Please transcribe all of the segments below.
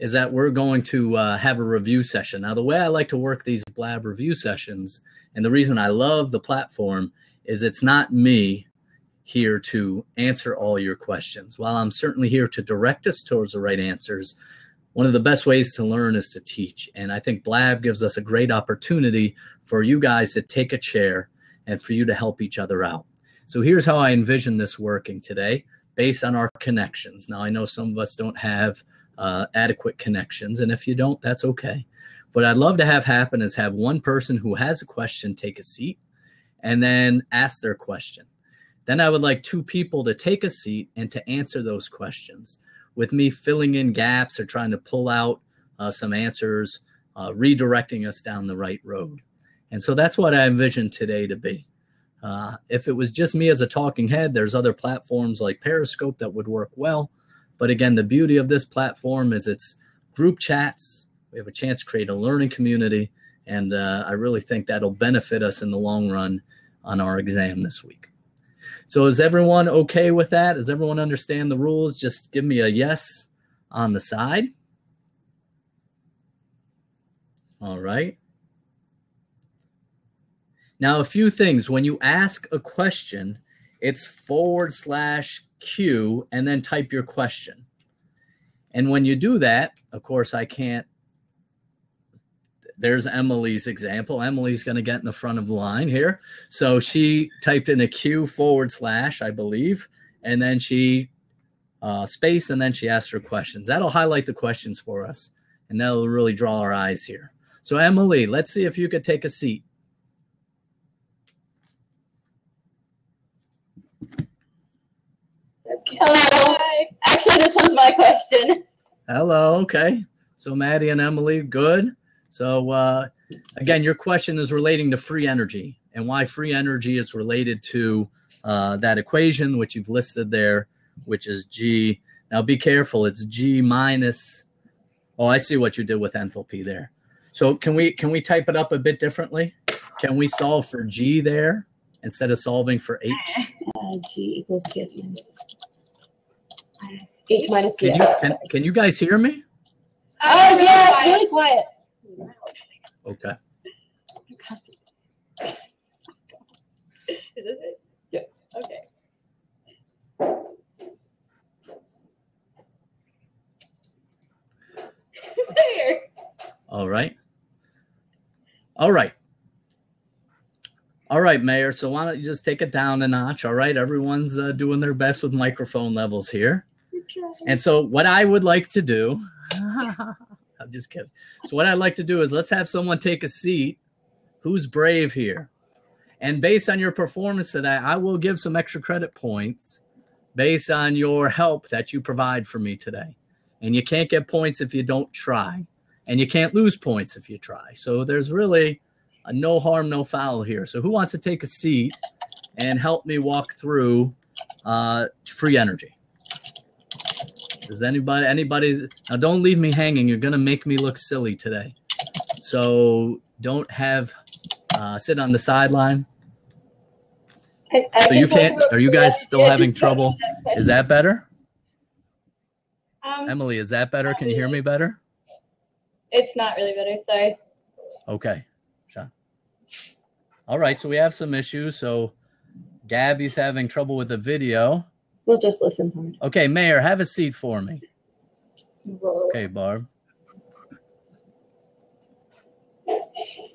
is that we're going to have a review session. Now, the way I like to work these Blab review sessions, and the reason I love the platform, is it's not me here to answer all your questions. While I'm certainly here to direct us towards the right answers, one of the best ways to learn is to teach. And I think Blab gives us a great opportunity for you guys to take a chair and for you to help each other out. So here's how I envision this working today based on our connections. Now, I know some of us don't have adequate connections, and if you don't, that's okay. What I'd love to have happen is have one person who has a question take a seat and then ask their question. Then I would like two people to take a seat and to answer those questions, with me filling in gaps or trying to pull out some answers, redirecting us down the right road. And so that's what I envision today to be. If it was just me as a talking head, there's other platforms like Periscope that would work well. But again, the beauty of this platform is it's group chats. We have a chance to create a learning community. And I really think that'll benefit us in the long run on our exam this week. So is everyone okay with that? Does everyone understand the rules? Just give me a yes on the side. All right. Now, a few things. When you ask a question, it's /Q and then type your question. And when you do that, of course, I can't. There's Emily's example. Emily's going to get in the front of the line here. So she typed in a Q / I believe, and then she space, and then she asked her questions. That'll highlight the questions for us, and that'll really draw our eyes here. So Emily, let's see if you could take a seat. Hello. Hi. Actually, this one's my question. Hello. Okay. So Maddie and Emily, good. So again, your question is relating to free energy and why free energy is related to that equation, which you've listed there, which is G. Now be careful. It's G minus. Oh, I see what you did with enthalpy there. So can we type it up a bit differently? Can we solve for G there instead of solving for H? G equals G minus H minus G. Can you guys hear me? Oh, yeah, it's really quiet. Okay. Is this it? Yes. Okay. There. All right. All right. All right, Mayor. So why don't you just take it down a notch? All right. Everyone's doing their best with microphone levels here. And so what I would like to do, I'm just kidding. So what I'd like to do is let's have someone take a seat who's brave here. And based on your performance today, I will give some extra credit points based on your help that you provide for me today. And you can't get points if you don't try. And you can't lose points if you try. So there's really a no harm, no foul here. So who wants to take a seat and help me walk through free energy? Does anybody, now don't leave me hanging. You're going to make me look silly today. So don't sit on the sideline. So you can't, are you guys still having trouble? Is that better? Emily, is that better? Can you hear me better? It's not really better, sorry. Okay. Sean. All right, so we have some issues. So Gabby's having trouble with the video. We'll just listen hard. Okay, Mayor, have a seat for me. Okay, Barb.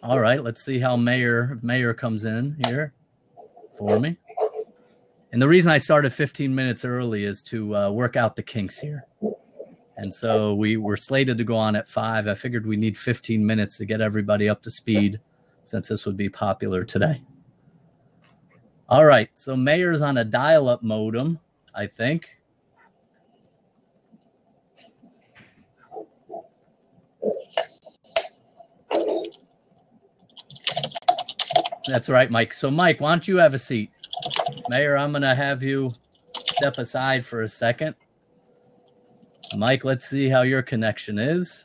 All right, let's see how Mayor comes in here for me. And the reason I started 15 minutes early is to work out the kinks here. And so we were slated to go on at 5. I figured we need 15 minutes to get everybody up to speed since this would be popular today. All right, so Mayor's on a dial-up modem, I think. That's right, Mike. So, Mike, why don't you have a seat? Mayor, I'm going to have you step aside for a second. Mike, let's see how your connection is.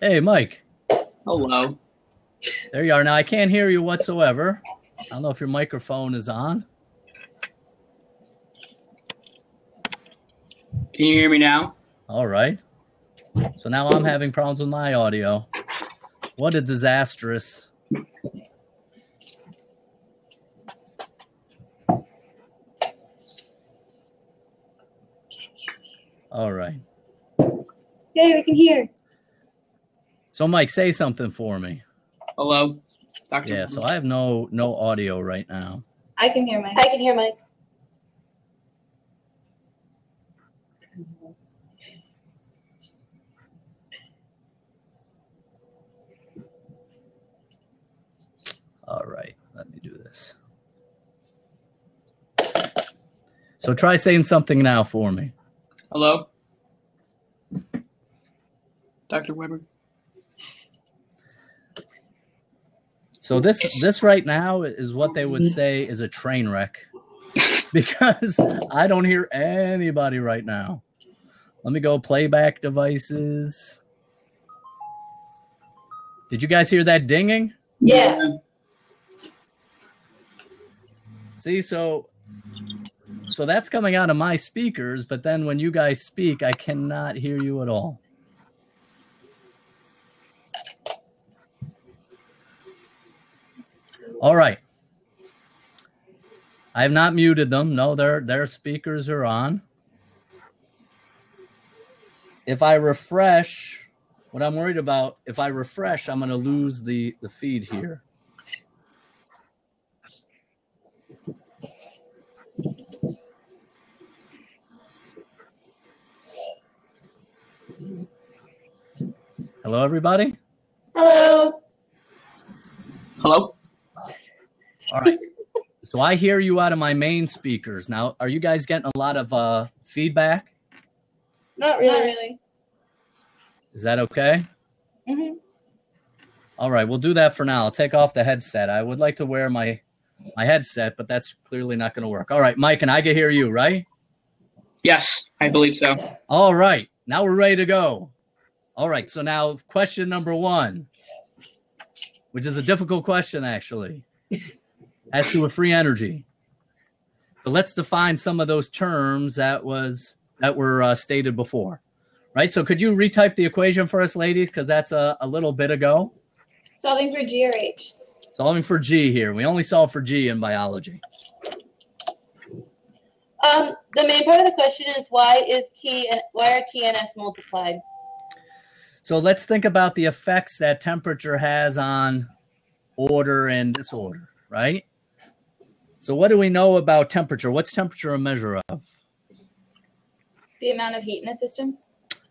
Hey, Mike. Hello. There you are. Now, I can't hear you whatsoever. I don't know if your microphone is on. Can you hear me now? All right. So now I'm having problems with my audio. What a disastrous. All right. Okay, we can hear. So Mike, say something for me. Hello, Dr. Yeah, so I have no audio right now. I can hear Mike. I can hear Mike. All right, let me do this. So try saying something now for me. Hello, Dr. Weber. So this right now is what they would say is a train wreck, because I don't hear anybody right now. Let me go playback devices. Did you guys hear that dinging? Yeah. See, so that's coming out of my speakers, but then when you guys speak, I cannot hear you at all. All right. I have not muted them. No, their speakers are on. If I refresh, what I'm worried about, if I refresh, I'm going to lose the feed here. Hello, everybody? Hello. Hello. All right. So I hear you out of my main speakers. Now, are you guys getting a lot of feedback? Not really. Is that okay? Mm-hmm. All right, we'll do that for now. I'll take off the headset. I would like to wear my headset, but that's clearly not going to work. All right, Mike, and I can hear you, right? Yes, I believe so. All right, now we're ready to go. All right, so now question number 1, which is a difficult question, actually, as to a free energy. So let's define some of those terms that were stated before. Right, so could you retype the equation for us, ladies, because that's a little bit ago. Solving for G or H? Solving for G here. We only solve for G in biology. The main part of the question is why are T and S multiplied? So let's think about the effects that temperature has on order and disorder, right? So what do we know about temperature? What's temperature a measure of? The amount of heat in a system?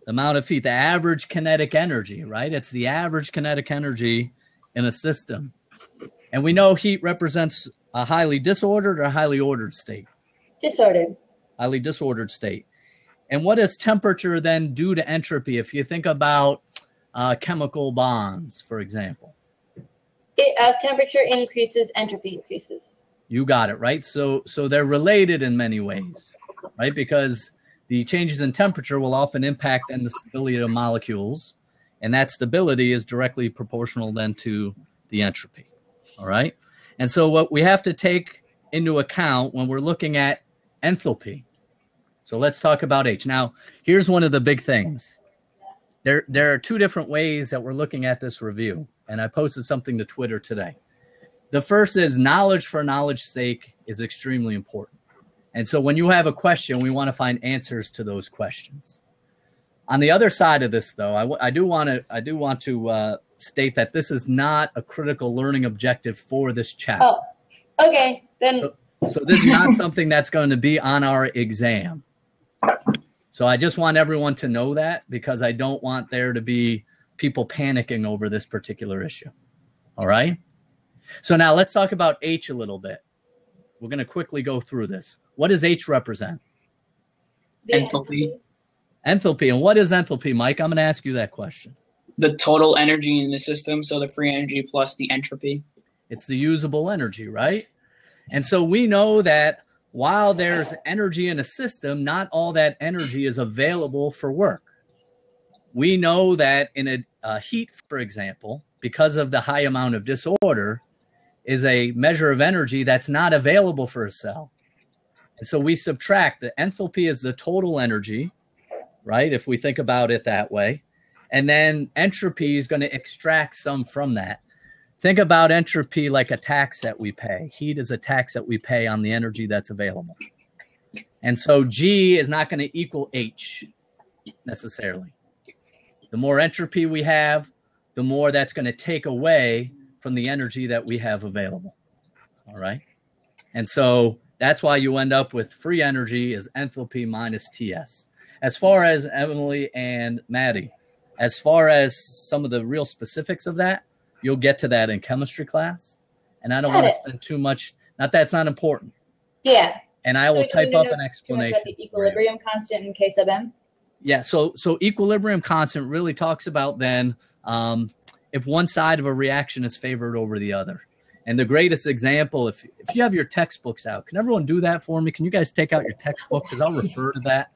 The amount of heat, the average kinetic energy, right? It's the average kinetic energy in a system. And we know heat represents a highly disordered or highly ordered state. Disordered. Highly disordered state. And what does temperature then do to entropy if you think about chemical bonds, for example? As temperature increases, entropy increases. You got it, right? So they're related in many ways, right? Because the changes in temperature will often impact the stability of molecules, and that stability is directly proportional then to the entropy, all right? And so what we have to take into account when we're looking at enthalpy, so let's talk about H. Now, here's one of the big things. There are 2 different ways that we're looking at this review, and I posted something to Twitter today. The first is knowledge for knowledge's sake is extremely important. And so when you have a question, we want to find answers to those questions. On the other side of this, though, I do want to state that this is not a critical learning objective for this chapter. Oh, okay. Then. So this is not something that's going to be on our exam. So I just want everyone to know that, because I don't want there to be people panicking over this particular issue. All right? So now let's talk about H a little bit. We're going to quickly go through this. What does H represent? Enthalpy. Enthalpy. And what is enthalpy, Mike? I'm going to ask you that question. The total energy in the system, so the free energy plus the entropy. It's the usable energy, right? And so we know that while there's energy in a system, not all that energy is available for work. We know that in a heat, for example, because of the high amount of disorder, is a measure of energy that's not available for a cell. And so we subtract. The enthalpy is the total energy, right? If we think about it that way. And then entropy is going to extract some from that. Think about entropy like a tax that we pay. Heat is a tax that we pay on the energy that's available. And so G is not going to equal H necessarily. The more entropy we have, the more that's going to take away from the energy that we have available. All right. And so that's why you end up with free energy is enthalpy minus TS. As far as Emily and Maddie, as far as some of the real specifics of that, you'll get to that in chemistry class. And I don't want to spend too much, not that it's not important. Yeah. And I will type up an explanation. About the equilibrium constant in K sub M? Yeah, so equilibrium constant really talks about then if one side of a reaction is favored over the other. And the greatest example, if you have your textbooks out, can everyone do that for me? Can you guys take out your textbook? Because I'll refer to that.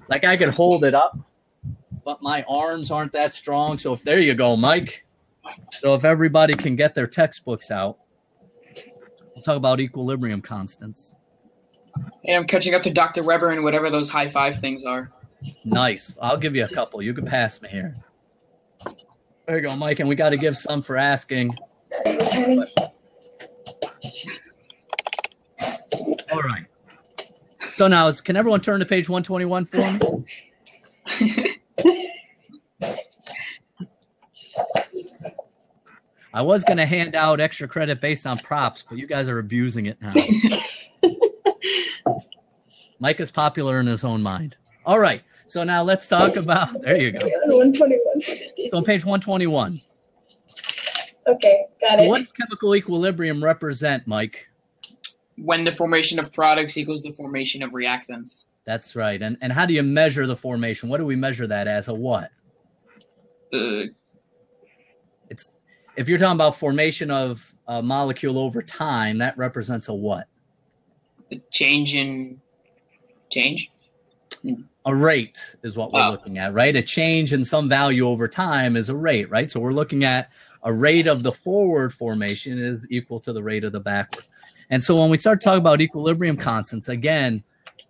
Like I could hold it up, but my arms aren't that strong. So there you go, Mike. So if everybody can get their textbooks out, we'll talk about equilibrium constants. Hey, I'm catching up to Dr. Weber and whatever those high five things are. Nice. I'll give you a couple. You can pass me here. There you go, Mike. And we got to give some for asking. All right. So now, can everyone turn to page 121 for me? I was going to hand out extra credit based on props, but you guys are abusing it now. Mike is popular in his own mind. All right. So now let's talk about, there you go. 121. So on page 121. Okay, got it. What does chemical equilibrium represent, Mike? When the formation of products equals the formation of reactants. That's right. And how do you measure the formation? What do we measure that as? A what? It's if you're talking about formation of a molecule over time, that represents a what? The change. A rate is what we're looking at, right? A change in some value over time is a rate, right? So we're looking at a rate of the forward formation is equal to the rate of the backward. And so when we start talking about equilibrium constants, again,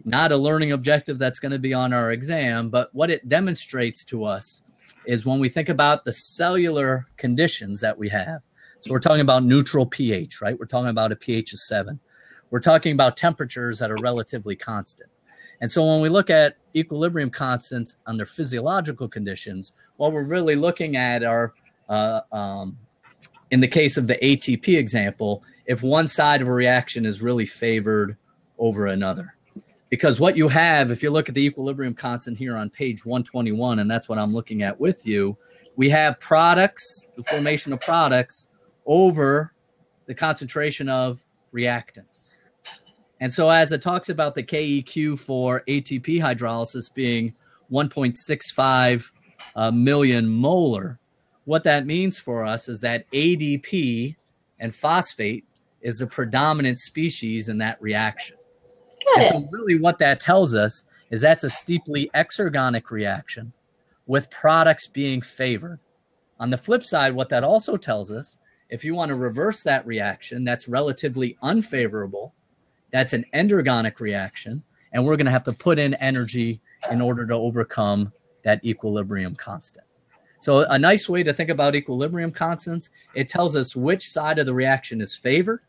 not a learning objective that's going to be on our exam, but what it demonstrates to us is when we think about the cellular conditions that we have. So we're talking about neutral pH, right? We're talking about a pH of 7. We're talking about temperatures that are relatively constant. And so when we look at equilibrium constants under physiological conditions, what we're really looking at are, in the case of the ATP example, if one side of a reaction is really favored over another. Because what you have, if you look at the equilibrium constant here on page 121, and that's what I'm looking at with you, we have products, the formation of products, over the concentration of reactants. And so as it talks about the KEQ for ATP hydrolysis being 1.65 million molar, what that means for us is that ADP and phosphate is the predominant species in that reaction. And so really what that tells us is that's a steeply exergonic reaction with products being favored. On the flip side, what that also tells us, if you want to reverse that reaction, that's relatively unfavorable. That's an endergonic reaction, and we're going to have to put in energy in order to overcome that equilibrium constant. So a nice way to think about equilibrium constants, it tells us which side of the reaction is favored.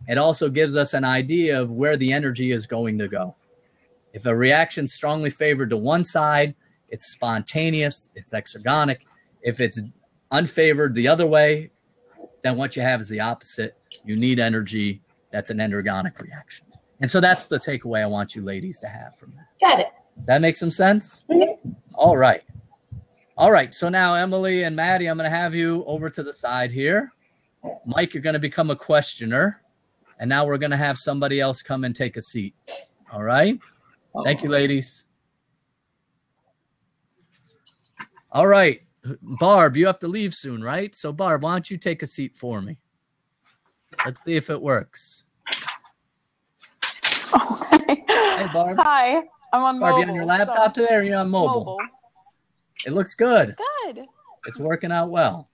It also gives us an idea of where the energy is going to go. If a reaction is strongly favored to one side, it's spontaneous, it's exergonic. If it's unfavored the other way, then what you have is the opposite. You need energy. That's an endergonic reaction. And so that's the takeaway I want you ladies to have from that. Got it. Does that make some sense? Mm-hmm. All right. All right. So now, Emily and Maddie, I'm going to have you over to the side here. Mike, you're going to become a questioner. And now we're going to have somebody else come and take a seat. All right? Thank you, ladies. All right. Barb, you have to leave soon, right? So, Barb, why don't you take a seat for me? Let's see if it works. Okay. Hey, Barb. Hi. I'm on Barb, mobile. you on your laptop today or are you on mobile? It looks good. Good. It's working out well.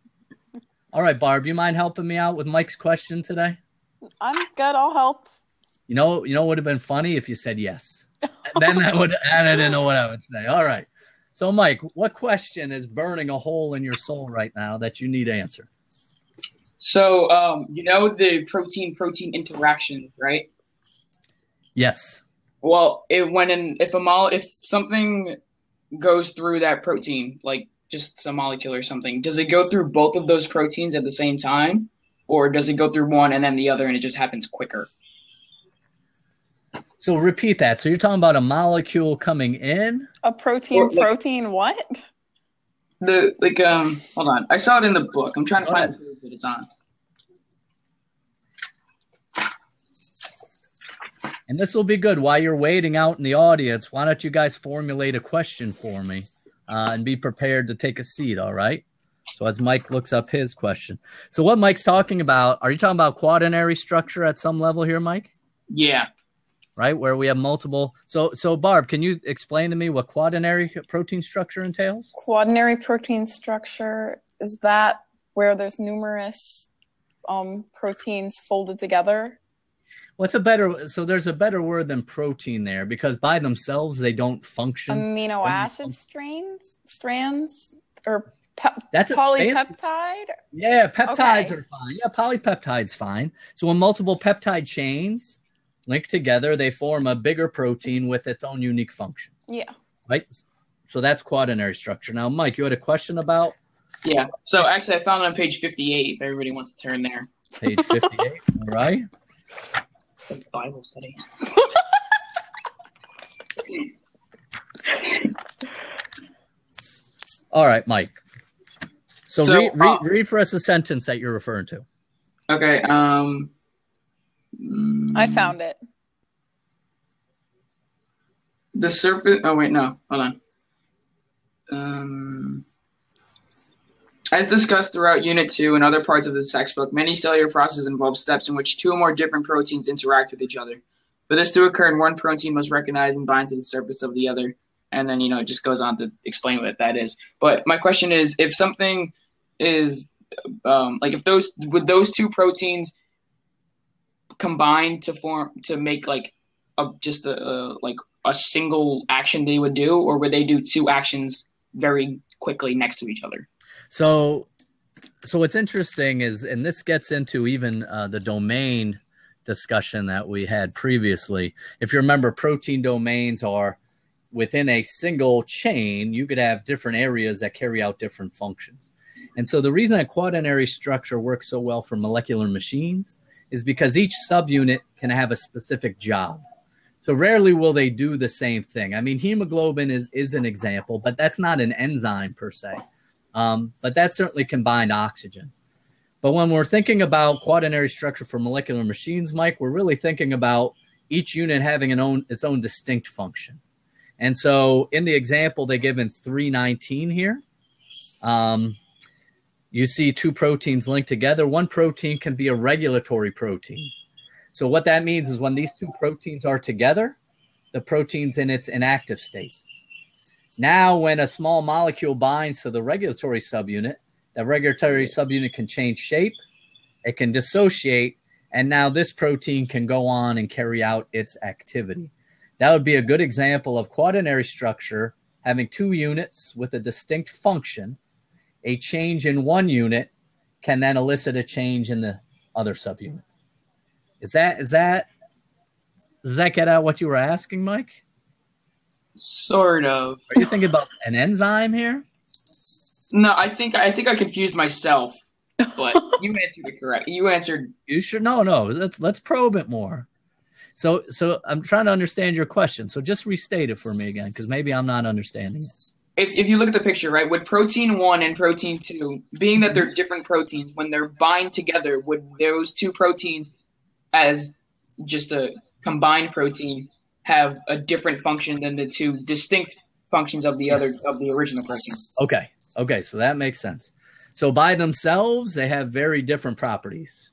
All right, Barb, you mind helping me out with Mike's question today? I'm good. I'll help. You know what would have been funny if you said yes. Then that would have added into what I would say. All right. So, Mike, what question is burning a hole in your soul right now that you need to answer? So, you know the protein-protein interaction, right? Yes. Well, if something goes through that protein, like just some molecule or something, does it go through both of those proteins at the same time, or does it go through one and then the other, and it just happens quicker? So repeat that. So you're talking about a molecule coming in? A protein, what? Hold on. I saw it in the book. I'm trying to find the page that it's on. And this will be good. While you're waiting out in the audience, why don't you guys formulate a question for me and be prepared to take a seat, all right? So as Mike looks up his question. So what Mike's talking about, are you talking about quaternary structure at some level here, Mike? Yeah. Right, where we have multiple. So Barb, can you explain to me what quaternary protein structure entails? Quaternary protein structure, is that where there's numerous proteins folded together? There's a better word than protein there, because by themselves they don't function. Amino acid strands, or that's polypeptide? Yeah, peptides are fine. Yeah, polypeptide's fine. So when multiple peptide chains link together, they form a bigger protein with its own unique function. Yeah. Right? So that's quaternary structure. Now, Mike, you had a question about? Yeah. So actually, I found it on page 58, if everybody wants to turn there. Page 58, all right. Bible study. All right, Mike. So read for us a sentence that you're referring to. Okay. I found it. The surface. Oh wait, no. Hold on. As discussed throughout Unit 2 and other parts of the textbook, many cellular processes involve steps in which two or more different proteins interact with each other. For this to occur, one protein must recognize and bind to the surface of the other, and then it just goes on to explain what that is. But my question is, if something is if those two proteins combine to make a single action they would do, or would they do two actions very quickly next to each other? So what's interesting is, and this gets into even the domain discussion that we had previously. If you remember, protein domains are within a single chain. You could have different areas that carry out different functions. And so the reason that quaternary structure works so well for molecular machines is because each subunit can have a specific job. So rarely will they do the same thing. I mean, hemoglobin is an example, but that's not an enzyme per se. But that's certainly combined oxygen. But when we're thinking about quaternary structure for molecular machines, Mike, we're really thinking about each unit having its own distinct function. And so in the example they give in 319 here, you see two proteins linked together. One protein can be a regulatory protein. So what that means is when these two proteins are together, the protein's in its inactive state. Now, when a small molecule binds to the regulatory subunit, the regulatory subunit can change shape, it can dissociate, and now this protein can go on and carry out its activity. That would be a good example of quaternary structure having two units with a distinct function. A change in one unit can then elicit a change in the other subunit. Does that get at what you were asking, Mike? Sort of. Are you thinking about an enzyme here? No, I think I confused myself, but you answered it correct. You answered. You should. No. Let's probe it more. So I'm trying to understand your question. So just restate it for me again, because maybe I'm not understanding it. If you look at the picture, right, would protein 1 and protein 2, being that they're different proteins, when they're bind together, would those two proteins, as just a combined protein, have a different function than the two distinct functions of the original protein? Okay, so that makes sense. So by themselves, they have very different properties.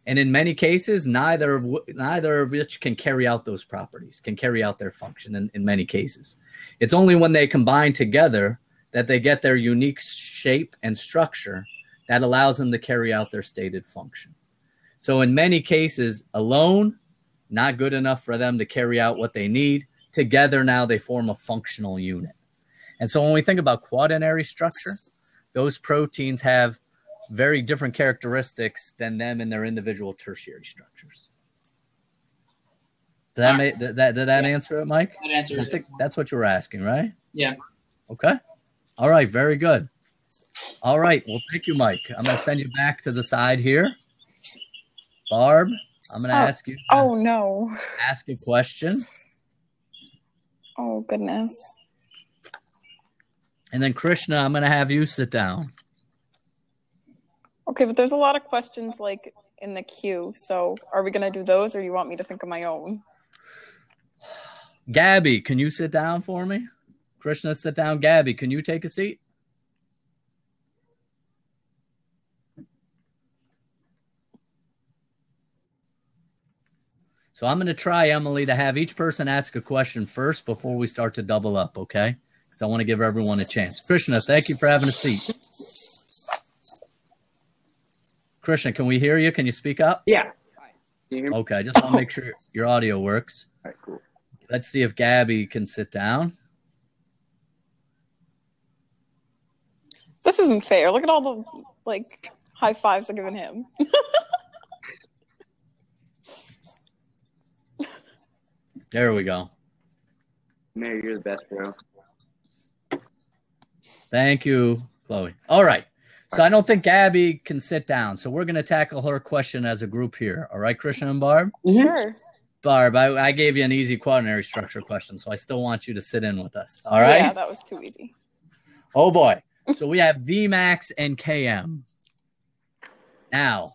And in many cases, neither of which can carry out those properties, can carry out their function in many cases. It's only when they combine together that they get their unique shape and structure that allows them to carry out their stated function. So in many cases, alone, not good enough for them to carry out what they need. Together now they form a functional unit. And so when we think about quaternary structure, those proteins have very different characteristics than them in their individual tertiary structures. Did that answer it, Mike? That answers I think that's what you were asking, right? Yeah. Okay. All right. Very good. All right. Well, thank you, Mike. I'm going to send you back to the side here. Barb, I'm going to ask you. Oh, no. Ask a question. Oh, goodness. And then, Krishna, I'm going to have you sit down. Okay, but there's a lot of questions like in the queue. So are we going to do those, or do you want me to think of my own? Gabby, can you sit down for me? Krishna, sit down. Gabby, can you take a seat? So I'm going to try, Emily, to have each person ask a question first before we start to double up, okay? Because I want to give everyone a chance. Krishna, thank you for having a seat. Krishna, can we hear you? Can you speak up? Yeah. Hi. Can you hear me? Okay, I just want to make sure your audio works. All right, cool. Let's see if Gabby can sit down. This isn't fair. Look at all the high fives I'm giving him. There we go. Mary, you're the best, bro. Thank you, Chloe. All right. So I don't think Gabby can sit down. So we're going to tackle her question as a group here. All right, Krishna and Barb? Sure. Barb, I gave you an easy quaternary structure question, so I still want you to sit in with us. All right? Yeah, that was too easy. Oh, boy. So we have Vmax and Km. Now,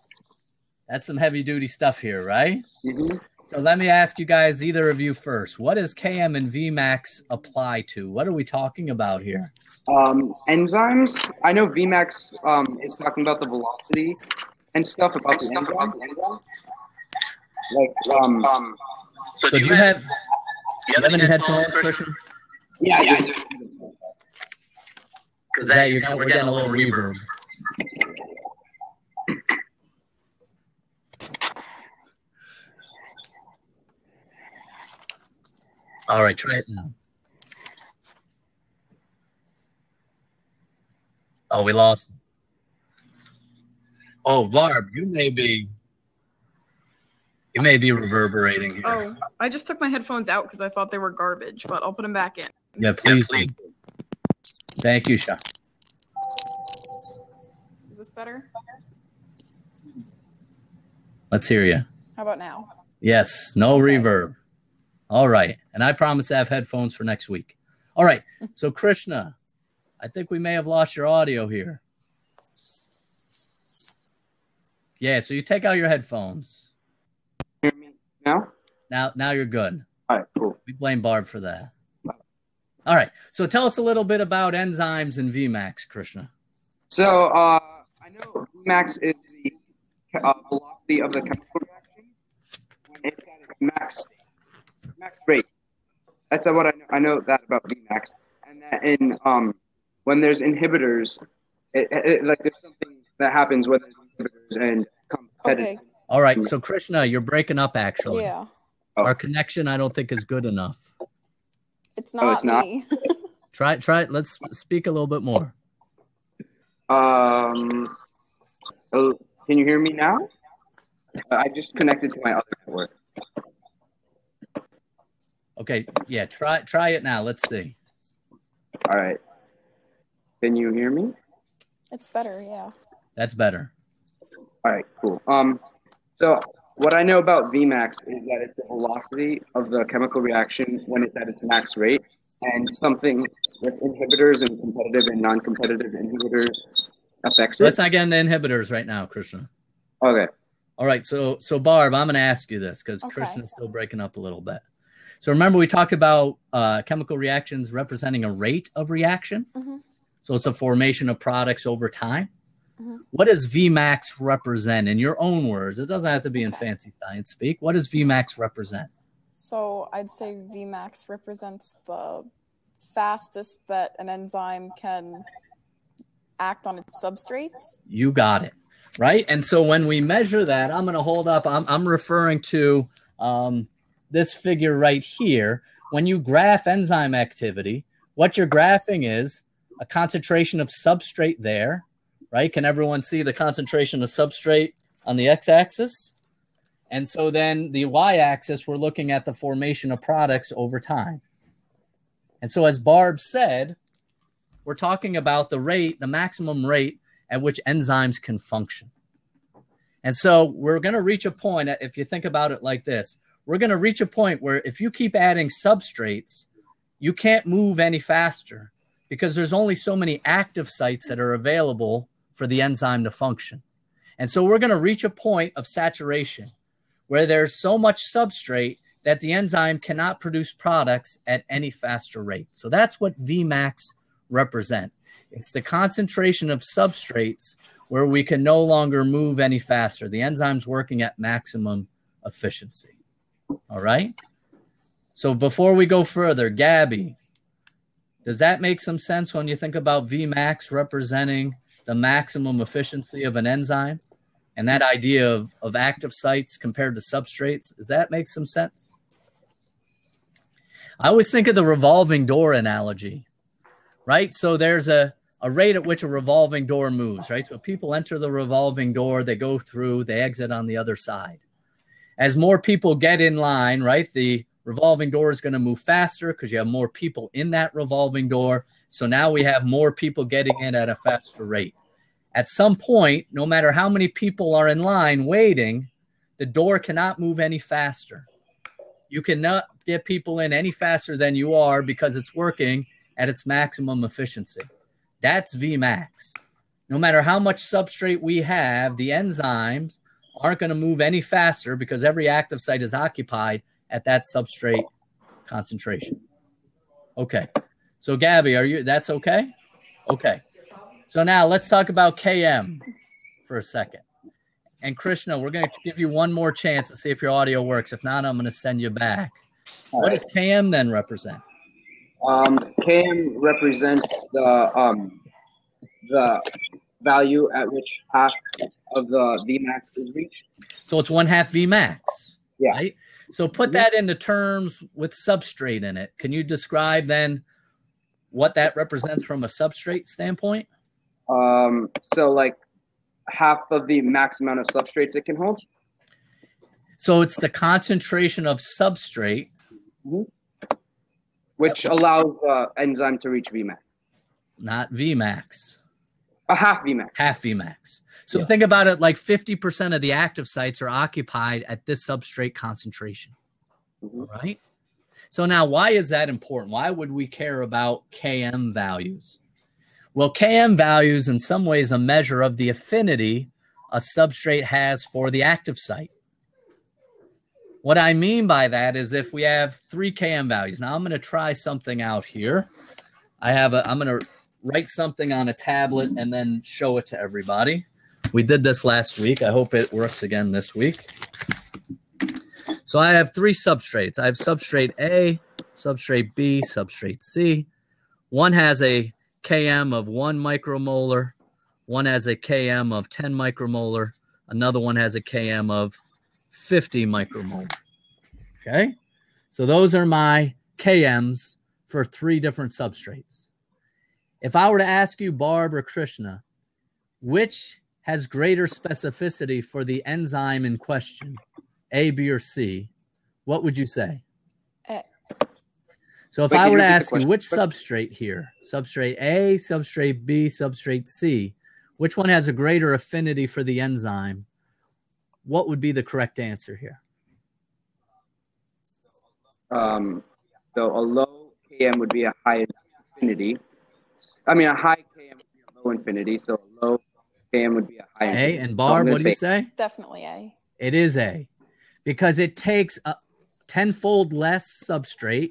that's some heavy-duty stuff here, right? Mm-hmm. So let me ask you guys, either of you first. What does Km and Vmax apply to? What are we talking about here? Enzymes. I know Vmax is talking about the velocity and stuff about the enzyme. So do you have any headphones, Christian? Yeah. Is that we're getting a little reverb. All right, try it now. Oh, we lost. Oh, Barb, you may be reverberating here. Oh, I just took my headphones out because I thought they were garbage, but I'll put them back in. Yeah, please. Thank you, Sha. Is this better? Let's hear you. How about now? Yes, no reverb. All right, and I promise to have headphones for next week. All right, so Krishna, I think we may have lost your audio here. Yeah, so you take out your headphones. Hear me now? Now you're good. All right, cool. We blame Barb for that. All right, so tell us a little bit about enzymes and Vmax, Krishna. So I know Vmax is the velocity of the chemical reaction when it's at its max rate. That's what I know that about Vmax. And that in when there's inhibitors, there's something that happens when there's inhibitors and competitive. Okay. All right, so Krishna, you're breaking up actually. Yeah. Our connection, I don't think, is good enough. It's not it's not? me. Try. Let's speak a little bit more. Can you hear me now? I just connected to my other network. Okay, yeah, try it now. Let's see. All right. Can you hear me? It's better, yeah. That's better. All right, cool. So what I know about Vmax is that it's the velocity of the chemical reaction when it's at its max rate, and something with inhibitors and competitive and non-competitive inhibitors affects it. Let's not get into inhibitors right now, Krishna. Okay. All right, so Barb, I'm going to ask you this because Okay. Krishna's still breaking up a little bit. So remember we talked about chemical reactions representing a rate of reaction? Mhm. So it's a formation of products over time. Mhm. What does Vmax represent in your own words? It doesn't have to be in fancy science speak. What does Vmax represent? So I'd say Vmax represents the fastest that an enzyme can act on its substrates. You got it, right? And so when we measure that, I'm going to hold up. I'm referring to this figure right here. When you graph enzyme activity, what you're graphing is a concentration of substrate there, right? Can everyone see the concentration of substrate on the x-axis? And so then the y-axis, we're looking at the formation of products over time. And so as Barb said, we're talking about the rate, the maximum rate at which enzymes can function. And so we're going to reach a point, if you think about it like this, we're going to reach a point where if you keep adding substrates, you can't move any faster because there's only so many active sites that are available for the enzyme to function. And so we're going to reach a point of saturation where there's so much substrate that the enzyme cannot produce products at any faster rate. So that's what Vmax represent. It's the concentration of substrates where we can no longer move any faster. The enzyme's working at maximum efficiency. All right? So before we go further, Gabby, does that make some sense when you think about Vmax representing the maximum efficiency of an enzyme and that idea of active sites compared to substrates? Does that make some sense? I always think of the revolving door analogy, right? So there's a rate at which a revolving door moves, right? So if people enter the revolving door, they go through, they exit on the other side. As more people get in line, right, the revolving door is going to move faster because you have more people in that revolving door. So now we have more people getting in at a faster rate. At some point, no matter how many people are in line waiting, the door cannot move any faster. You cannot get people in any faster than you are because it's working at its maximum efficiency. That's Vmax. No matter how much substrate we have, the enzymes aren't going to move any faster because every active site is occupied at that substrate concentration. Okay. So Gabby, that's okay? Okay. So now let's talk about Km for a second. And Krishna, we're going to give you one more chance to see if your audio works. If not, I'm going to send you back. What does Km then represent? Km represents the value at which half of the Vmax is reached. So it's 1/2 Vmax. Yeah. Right? So put that into terms with substrate in it. Can you describe then what that represents from a substrate standpoint? So like half of the max amount of substrates it can hold. So it's the concentration of substrate, which allows the enzyme to reach Vmax. not Vmax. A half Vmax. Half Vmax. So think about it like 50% of the active sites are occupied at this substrate concentration. All right? So now why is that important? Why would we care about Km values? Well, Km values in some ways a measure of the affinity a substrate has for the active site. What I mean by that is if we have 3 Km values. Now I'm going to try something out here. I'm going to write something on a tablet and then show it to everybody. We did this last week. I hope it works again this week. So I have 3 substrates. I have substrate A, substrate B, substrate C. One has a Km of 1 micromolar. One has a Km of 10 micromolar. Another one has a Km of 50 micromolar. Okay? So those are my Kms for 3 different substrates. If I were to ask you, Barb or Krishna, which has greater specificity for the enzyme in question, A, B, or C, what would you say? A. So if I were to ask you which substrate here, substrate A, substrate B, substrate C, which one has a greater affinity for the enzyme, what would be the correct answer here? So a low Km would be a high affinity. I mean, a high Km would be a low infinity, so a low Km would be a high infinity. A, and Barb, what do you say? Definitely A. It is A, because it takes a 10-fold less substrate,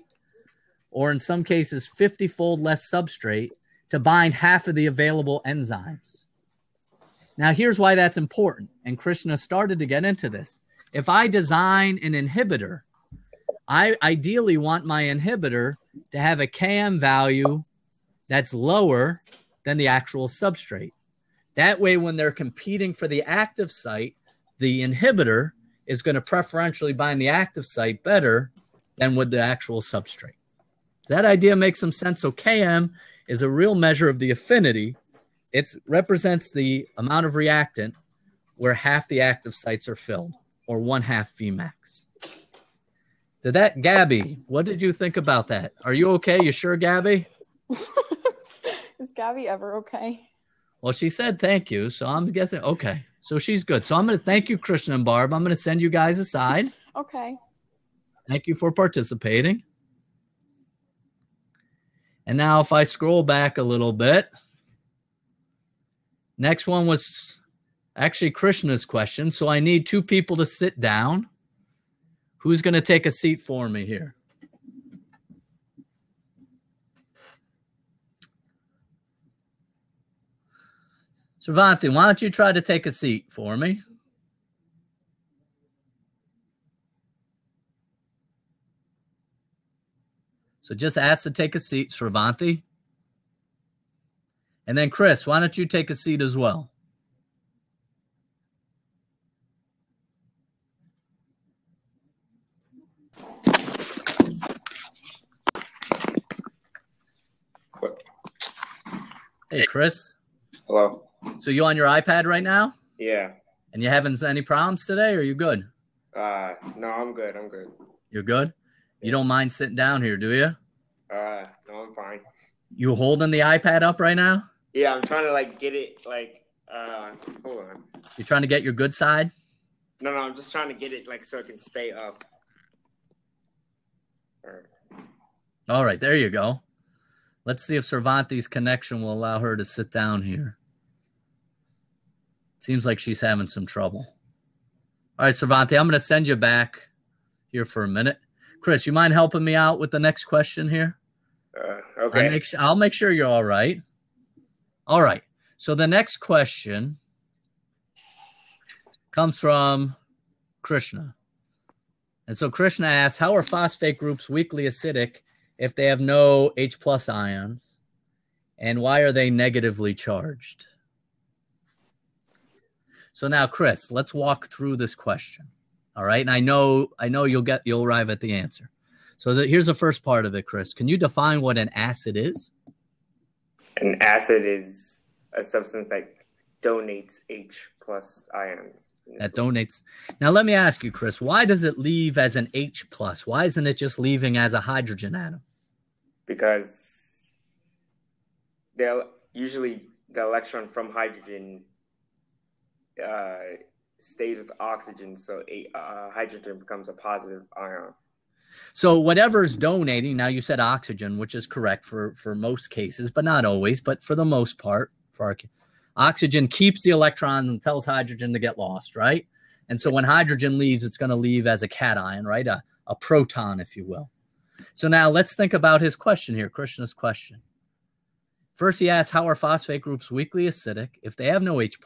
or in some cases 50-fold less substrate, to bind half of the available enzymes. Now, here's why that's important, and Krishna started to get into this. If I design an inhibitor, I ideally want my inhibitor to have a Km value that's lower than the actual substrate. That way, when they're competing for the active site, the inhibitor is going to preferentially bind the active site better than with the actual substrate. That idea makes some sense. So Km is a real measure of the affinity. It represents the amount of reactant where half the active sites are filled, or 1/2 Vmax. Gabby, what did you think about that? Are you okay? You sure, Gabby? Is Gabby ever okay? Well, she said thank you, so I'm guessing, okay. So she's good. So I'm going to thank you, Christian and Barb. I'm going to send you guys aside. Okay. Thank you for participating. And now if I scroll back a little bit, next one was actually Krishna's question. So I need 2 people to sit down. Who's going to take a seat for me here? Sravanti, why don't you try to take a seat for me? So just ask to take a seat, Sravanti. And then Chris, why don't you take a seat as well? Hey, Chris. Hello. So you on your iPad right now? Yeah. And you having any problems today, or are you good? No, I'm good. You're good? You don't mind sitting down here, do you? No, I'm fine. You holding the iPad up right now? Yeah, I'm trying to get it hold on. You're trying to get your good side? No, I'm just trying to get it so it can stay up. All right, there you go. Let's see if Cervantes' connection will allow her to sit down here. Seems like she's having some trouble. All right, Cervantes, I'm going to send you back here for a minute. Chris, you mind helping me out with the next question here? Okay. I'll make sure you're all right. All right. So the next question comes from Krishna. And so Krishna asks, how are phosphate groups weakly acidic if they have no H+ ions? And why are they negatively charged? So now, Chris, let's walk through this question. All right. And I know you'll arrive at the answer. So here's the first part of it, Chris. Can you define what an acid is? An acid is a substance that donates H+ ions. That donates. Now, let me ask you, Chris, why does it leave as an H+? Why isn't it just leaving as a hydrogen atom? Because usually the electron from hydrogen stays with oxygen, so hydrogen becomes a positive ion. So whatever's donating, now you said oxygen, which is correct for most cases, but not always, but for the most part, oxygen keeps the electrons and tells hydrogen to get lost, right? And so when hydrogen leaves, it's going to leave as a cation, right? A proton, if you will. So now let's think about his question here, Krishna's question. First, he asks, how are phosphate groups weakly acidic if they have no H+?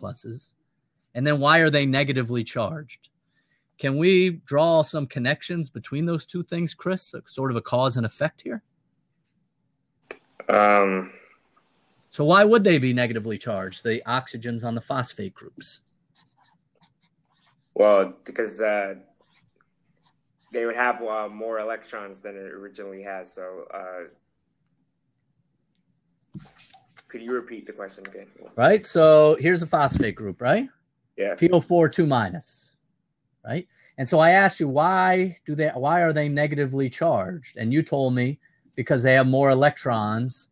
And then why are they negatively charged? Can we draw some connections between those two things, Chris? Sort of a cause and effect here? So why would they be negatively charged, the oxygens on the phosphate groups? Well, because they would have more electrons than it originally has. So could you repeat the question again? Right. So here's a phosphate group, right? Yeah. PO4 2-, right? And so I asked you, why are they negatively charged? And you told me because they have more electrons.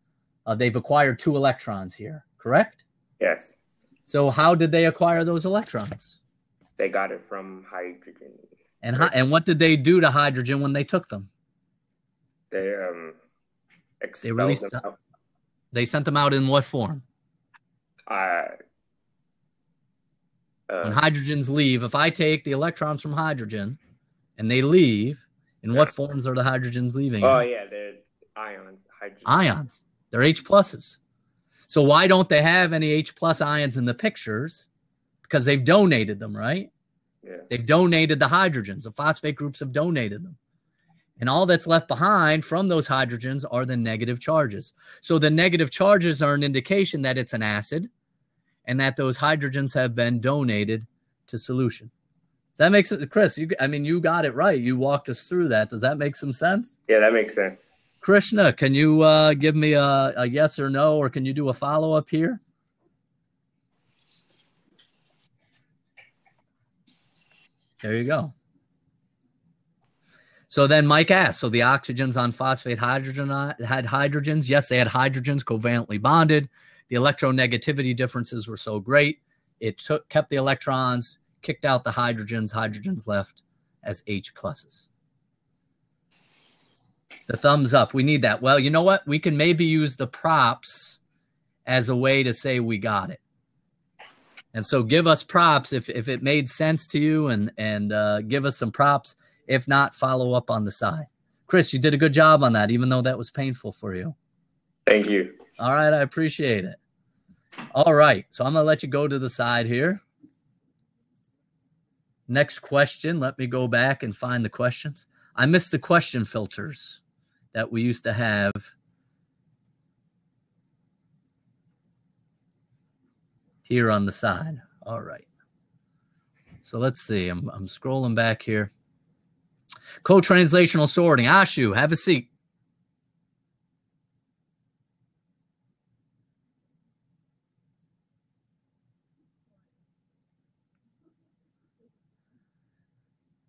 They've acquired 2 electrons here, correct? Yes. So how did they acquire those electrons? They got it from hydrogen. And what did they do to hydrogen when they took them? They expelled them out. They sent them out in what form? When hydrogens leave, if I take the electrons from hydrogen and they leave, in what forms are the hydrogens leaving? Oh, yeah, they're ions. Hydrogen. Ions. They're H+. So why don't they have any H+ ions in the pictures? Because they've donated them, right? Yeah. They've donated the hydrogens. The phosphate groups have donated them. And all that's left behind from those hydrogens are the negative charges. So the negative charges are an indication that it's an acid and that those hydrogens have been donated to solution. Does that make sense? Chris, you got it right. You walked us through that. Does that make some sense? Yeah, that makes sense. Krishna, can you give me a yes or no, or can you do a follow-up here? There you go. So then Mike asked, so the oxygens on phosphate hydrogen had hydrogens? Yes, they had hydrogens covalently bonded. The electronegativity differences were so great, it kept the electrons, kicked out the hydrogens. Hydrogens left as H pluses. The thumbs up, we need that. Well, you know what? We can maybe use the props as a way to say we got it. And so give us props if it made sense to you, and give us some props. If not, follow up on the side. Chris, you did a good job on that, even though that was painful for you. Thank you. All right, I appreciate it. All right, so I'm going to let you go to the side here. Next question. Let me go back and find the questions. I missed the question filters that we used to have. Here on the side. All right. So let's see. I'm scrolling back here. Co-translational sorting. Ashu, have a seat.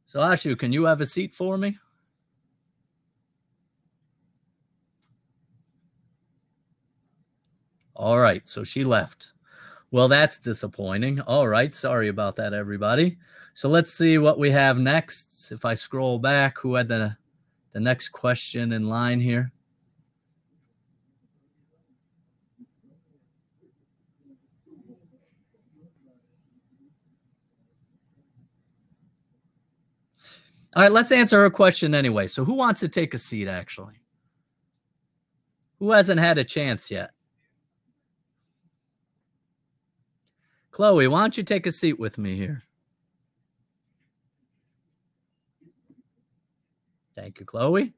So Ashu, can you have a seat for me? All right. So she left. Well, that's disappointing. All right. Sorry about that, everybody. So let's see what we have next. If I scroll back, who had the next question in line here? All right, let's answer her question anyway. So who wants to take a seat, actually? Who hasn't had a chance yet? Chloe, why don't you take a seat with me here? Thank you, Chloe.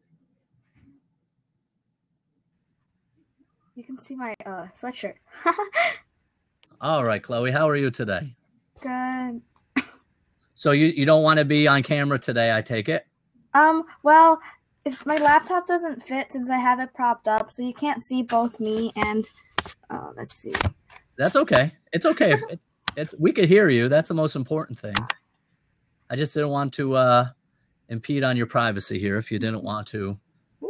You can see my sweatshirt. All right, Chloe, how are you today? Good. So you don't want to be on camera today, I take it? Well, if my laptop doesn't fit since I have it propped up, so you can't see both me and, let's see. That's okay. It's okay. We could hear you. That's the most important thing. I just didn't want to impede on your privacy here if you didn't want to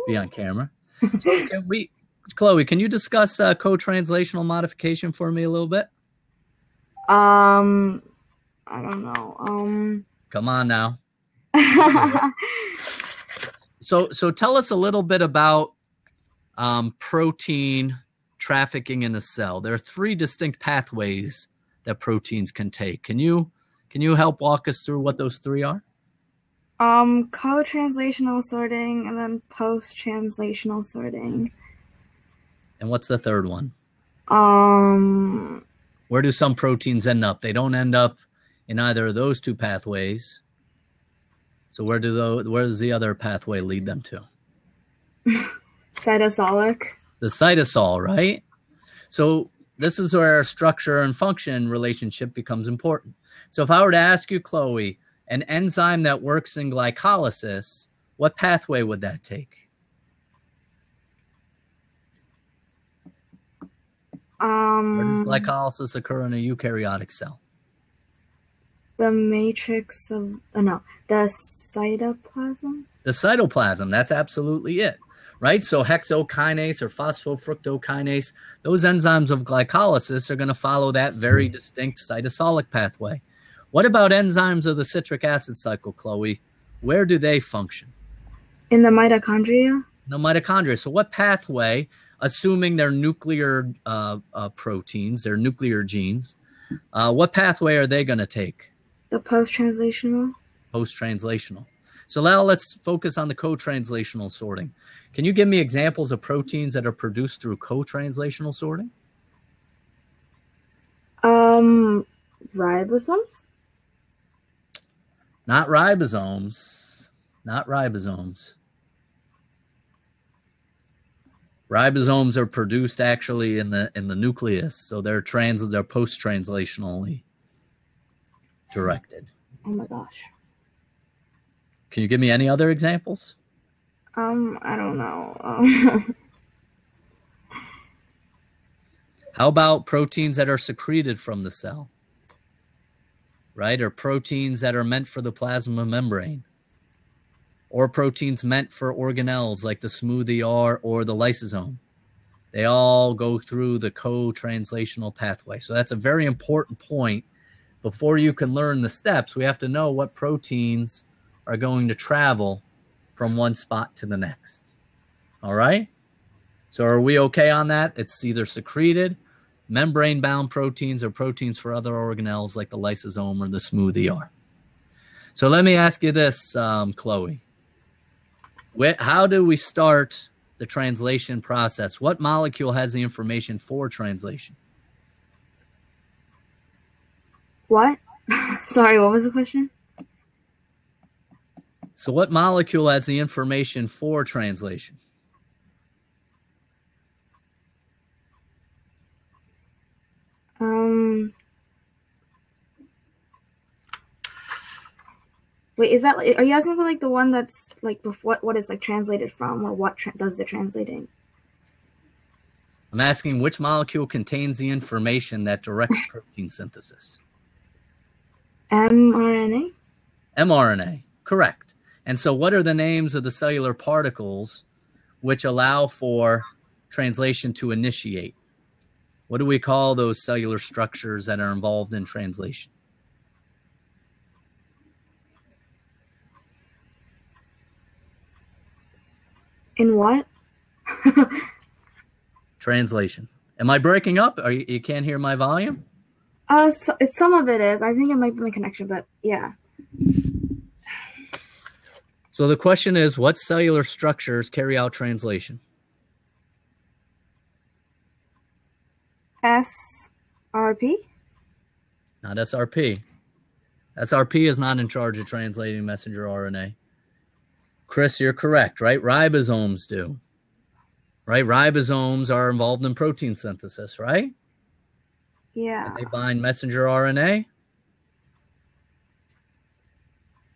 be on camera. So Chloe, can you discuss co-translational modification for me a little bit? I don't know. Come on now. So tell us a little bit about protein trafficking in a cell. There are 3 distinct pathways that proteins can take. Can you help walk us through what those 3 are? Co-translational sorting and then post-translational sorting. And what's the 3rd one? Where do some proteins end up? They don't end up in either of those 2 pathways. So where does the other pathway lead them to? Cytosolic. The cytosol, right? So this is where our structure and function relationship becomes important. So if I were to ask you, Chloe, an enzyme that works in glycolysis, what pathway would that take? Where does glycolysis occur in a eukaryotic cell? The matrix of, the cytoplasm? The cytoplasm, that's absolutely it, right? So hexokinase or phosphofructokinase, those enzymes of glycolysis are going to follow that very distinct cytosolic pathway. What about enzymes of the citric acid cycle, Chloe? Where do they function? In the mitochondria? The mitochondria. So what pathway, assuming they're nuclear proteins, they're nuclear genes, what pathway are they going to take? The post-translational. Post-translational. So now let's focus on the co-translational sorting. Can you give me examples of proteins that are produced through co-translational sorting? Ribosomes? Not ribosomes. Not ribosomes. Ribosomes are produced actually in the nucleus, so they're post-translationally directed. Oh my gosh. Can you give me any other examples? I don't know. How about proteins that are secreted from the cell? Right? Or proteins that are meant for the plasma membrane? Or proteins meant for organelles like the smooth ER or the lysosome? They all go through the co-translational pathway. So that's a very important point. Before you can learn the steps, we have to know what proteins are going to travel from one spot to the next. All right? So are we okay on that? It's either secreted, membrane-bound proteins, or proteins for other organelles like the lysosome or the smooth ER. So let me ask you this, Chloe. How do we start the translation process? What molecule has the information for translation? What? Sorry, what was the question? So what molecule has the information for translation? Wait, is that, are you asking for like the one that's like what is like translated from, or what does the translating? I'm asking which molecule contains the information that directs protein synthesis? mRNA? mRNA, correct. And so what are the names of the cellular particles which allow for translation to initiate? What do we call those cellular structures that are involved in translation? In what? Translation. Am I breaking up? You can't hear my volume? Some of it is. I think it might be my connection, but yeah. So the question is, what cellular structures carry out translation? SRP? Not SRP. SRP is not in charge of translating messenger RNA. Chris, you're correct, right? Ribosomes do. Right? Ribosomes are involved in protein synthesis, right? Yeah. And they bind messenger RNA.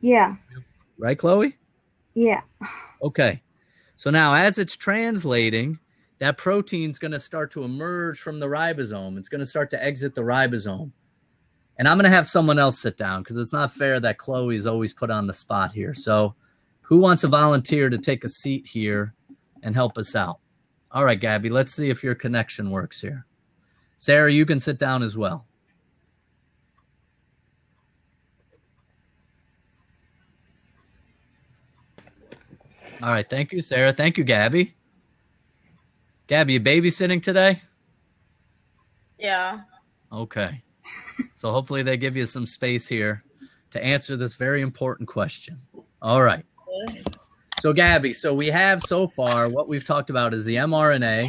Yeah. Right, Chloe? Yeah. Okay. So now as it's translating, that protein's going to start to emerge from the ribosome. It's going to start to exit the ribosome. And I'm going to have someone else sit down because it's not fair that Chloe's always put on the spot here. So who wants to volunteer to take a seat here and help us out? All right, Gabby, let's see if your connection works here. Sarah, you can sit down as well. All right, thank you, Sarah. Thank you, Gabby. Gabby, you babysitting today? Yeah. Okay. So hopefully they give you some space here to answer this very important question. All right. So Gabby, so we have so far what we've talked about is the mRNA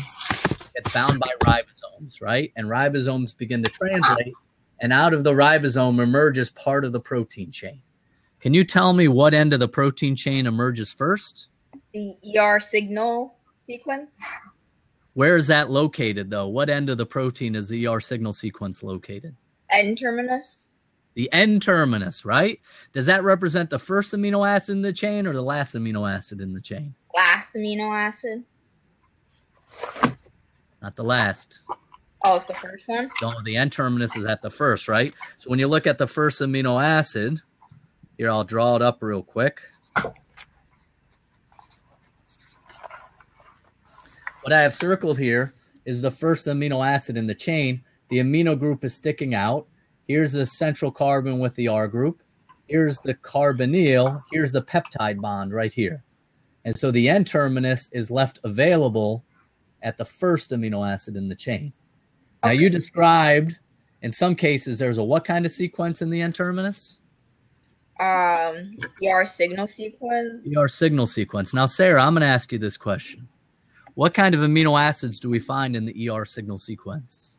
gets bound by ribosomes, right? And ribosomes begin to translate, and out of the ribosome emerges part of the protein chain. Can you tell me what end of the protein chain emerges first? The ER signal sequence. Where is that located, though? What end of the protein is the ER signal sequence located? N-terminus. The N-terminus, right? Does that represent the first amino acid in the chain or the last amino acid in the chain? Last amino acid. Not the last. Oh, it's the first one? No, the N-terminus is at the first, right? So when you look at the first amino acid, here, I'll draw it up real quick. What I have circled here is the first amino acid in the chain. The amino group is sticking out. Here's the central carbon with the R group. Here's the carbonyl. Here's the peptide bond right here. And so the N-terminus is left available at the first amino acid in the chain. Now, you described, in some cases, there's a what kind of sequence in the N-terminus? ER signal sequence. ER signal sequence. Now, Sarah, I'm going to ask you this question. What kind of amino acids do we find in the ER signal sequence?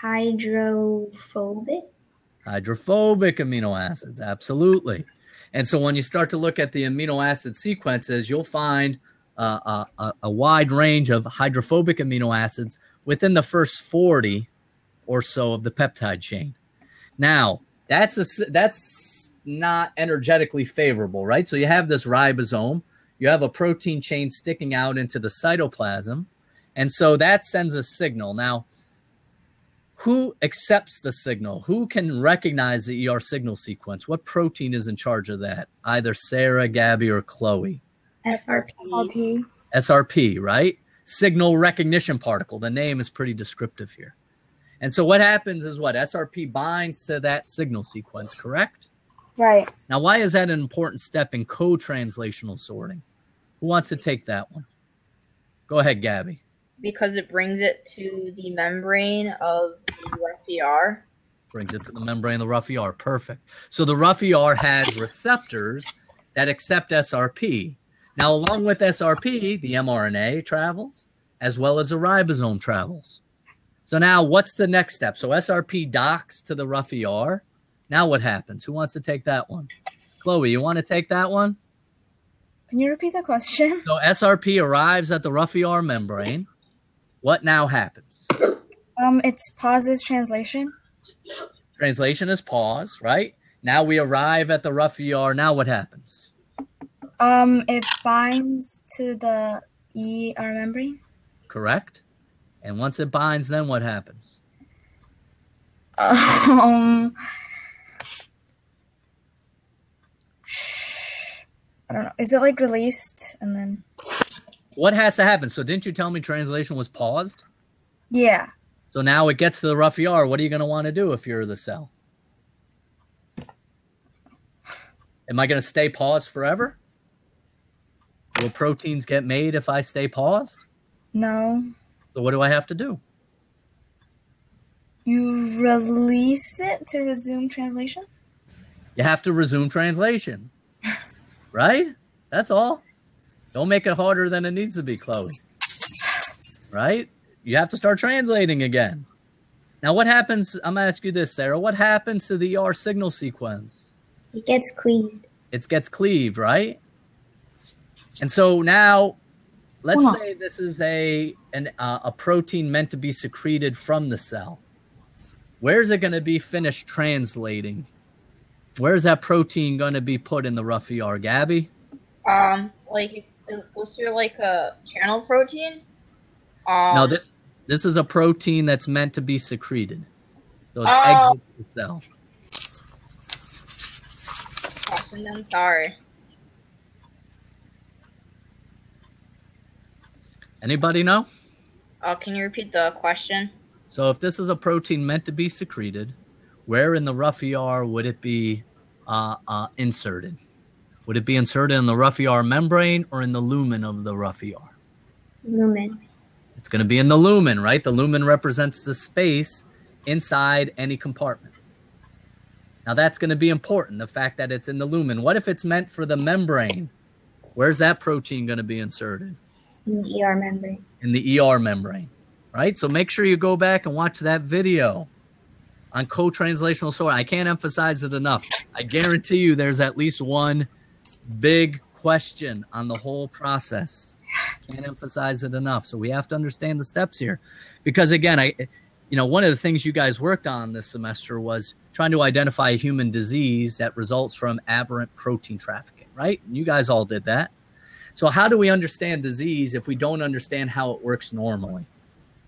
Hydrophobic. Hydrophobic amino acids, absolutely. And so when you start to look at the amino acid sequences, you'll find a wide range of hydrophobic amino acids within the first 40 or so of the peptide chain. Now, that's not energetically favorable, right? So you have this ribosome, you have a protein chain sticking out into the cytoplasm, and so that sends a signal. Now, who accepts the signal? Who can recognize the ER signal sequence? What protein is in charge of that? Either Sarah, Gabby, or Chloe? SRP. SRP, right? Signal recognition particle. The name is pretty descriptive here. And so what happens is what? SRP binds to that signal sequence, correct? Right. Now, why is that an important step in co-translational sorting? Who wants to take that one? Go ahead, Gabby. Because it brings it to the membrane of the rough ER. Brings it to the membrane of the rough ER. Perfect. So the rough ER has receptors that accept SRP. Now, along with SRP, the mRNA travels, as well as the ribosome travels. So now, what's the next step? So SRP docks to the rough ER. Now what happens? Who wants to take that one? Chloe, you want to take that one? Can you repeat the question? So SRP arrives at the rough ER membrane. What now happens? It's pauses translation. Translation is paused, right? Now we arrive at the rough ER. Now what happens? It binds to the ER membrane. Correct. And once it binds, then what happens? I don't know. Is it like released and then? What has to happen? So didn't you tell me translation was paused? Yeah. So now it gets to the rough ER. What are you going to want to do if you're the cell? Am I going to stay paused forever? Will proteins get made if I stay paused? No. So what do I have to do? You release it to resume translation? You have to resume translation. Right? That's all. Don't make it harder than it needs to be, Chloe. Right? You have to start translating again. Now, what happens? I'm going to ask you this, Sarah. What happens to the ER signal sequence? It gets cleaved. It gets cleaved, right? And so now, let's say this is a protein meant to be secreted from the cell. Where's it going to be finished translating? Where's that protein going to be put in the rough ER, Gabby? Like it was through like a channel protein. No, this is a protein that's meant to be secreted. So it exits the cell. I'm sorry. Anybody know? Can you repeat the question? So if this is a protein meant to be secreted, where in the rough ER would it be inserted? Would it be inserted in the rough ER membrane or in the lumen of the rough ER? Lumen. It's going to be in the lumen, right? The lumen represents the space inside any compartment. Now that's going to be important, the fact that it's in the lumen. What if it's meant for the membrane? Where's that protein going to be inserted? In the ER membrane. In the ER membrane, right? So make sure you go back and watch that video on co-translational sorting. I can't emphasize it enough. I guarantee you there's at least one big question on the whole process. Can't emphasize it enough. So we have to understand the steps here. Because again, one of the things you guys worked on this semester was trying to identify a human disease that results from aberrant protein trafficking, right? And you guys all did that. So how do we understand disease if we don't understand how it works normally?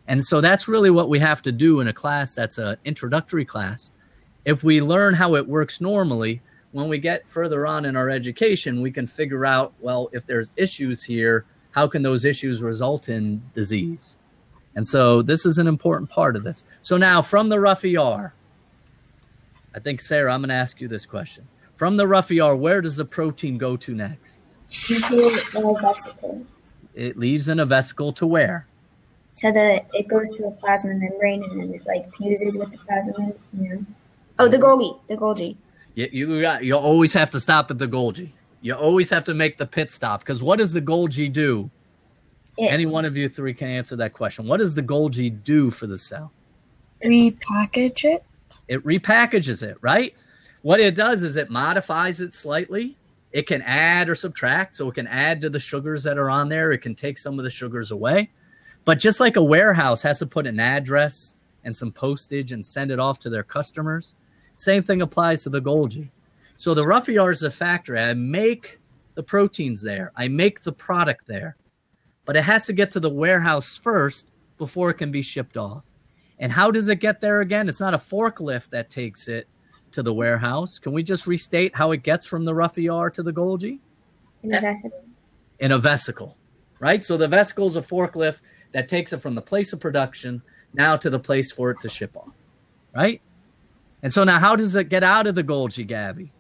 And so that's really what we have to do in a class that's an introductory class. If we learn how it works normally, when we get further on in our education, we can figure out, well, if there's issues here, how can those issues result in disease? And so this is an important part of this. So now from the rough ER, I think, Sarah, I'm going to ask you this question. From the rough ER, where does the protein go to next? Into a vesicle. It leaves in a vesicle to where? It goes to the plasma membrane and then it like fuses with the plasma membrane. Oh, the Golgi. You always have to stop at the Golgi. You always have to make the pit stop, because what does the Golgi do? Any one of you three can answer that question. What does the Golgi do for the cell? Repackage it. It repackages it, right? What it does is it modifies it slightly. It can add or subtract, so it can add to the sugars that are on there. It can take some of the sugars away. But just like a warehouse has to put an address and some postage and send it off to their customers, same thing applies to the Golgi. So the rough ER is a factory. I make the proteins there. I make the product there. But it has to get to the warehouse first before it can be shipped off. And how does it get there again? It's not a forklift that takes it to the warehouse. Can we just restate how it gets from the rough ER to the Golgi? In a vesicle. In a vesicle, right? So the vesicle is a forklift that takes it from the place of production now to the place for it to ship off, right? And so now how does it get out of the Golgi, Gabby?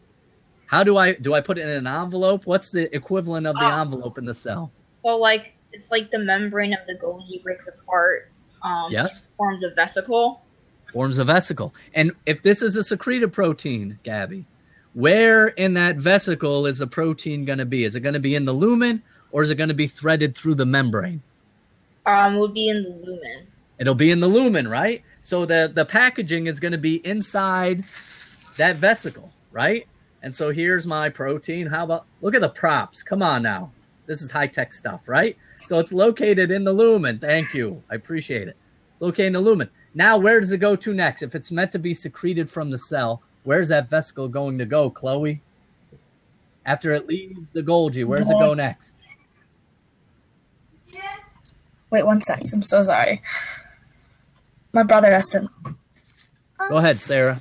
How do I put it in an envelope? What's the equivalent of the envelope in the cell? So it's like the membrane of the Golgi breaks apart. Yes. Forms a vesicle. Forms a vesicle. And if this is a secreted protein, Gabby, where in that vesicle is the protein going to be? Is it going to be in the lumen, or is it going to be threaded through the membrane? Will be in the lumen. It'll be in the lumen, right? So the packaging is going to be inside that vesicle, right? And so here's my protein. How about, look at the props. Come on now. This is high-tech stuff, right? So it's located in the lumen. Thank you. I appreciate it. It's located in the lumen. Now, where does it go to next? If it's meant to be secreted from the cell, where's that vesicle going to go, Chloe? After it leaves the Golgi, where does it go next? Wait 1 sec. I'm so sorry. My brother has to. Go ahead, Sarah.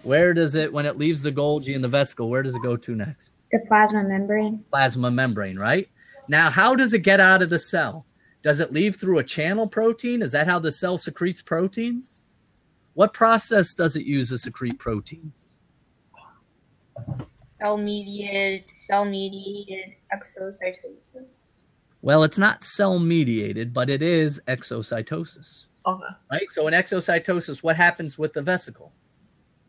Where does it, when it leaves the Golgi in the vesicle, where does it go to next? The plasma membrane. Plasma membrane, right? Now, how does it get out of the cell? Does it leave through a channel protein? Is that how the cell secretes proteins? What process does it use to secrete proteins? Cell-mediated exocytosis. Well, it's not cell-mediated, but it is exocytosis. Okay. Right? So in exocytosis, what happens with the vesicle?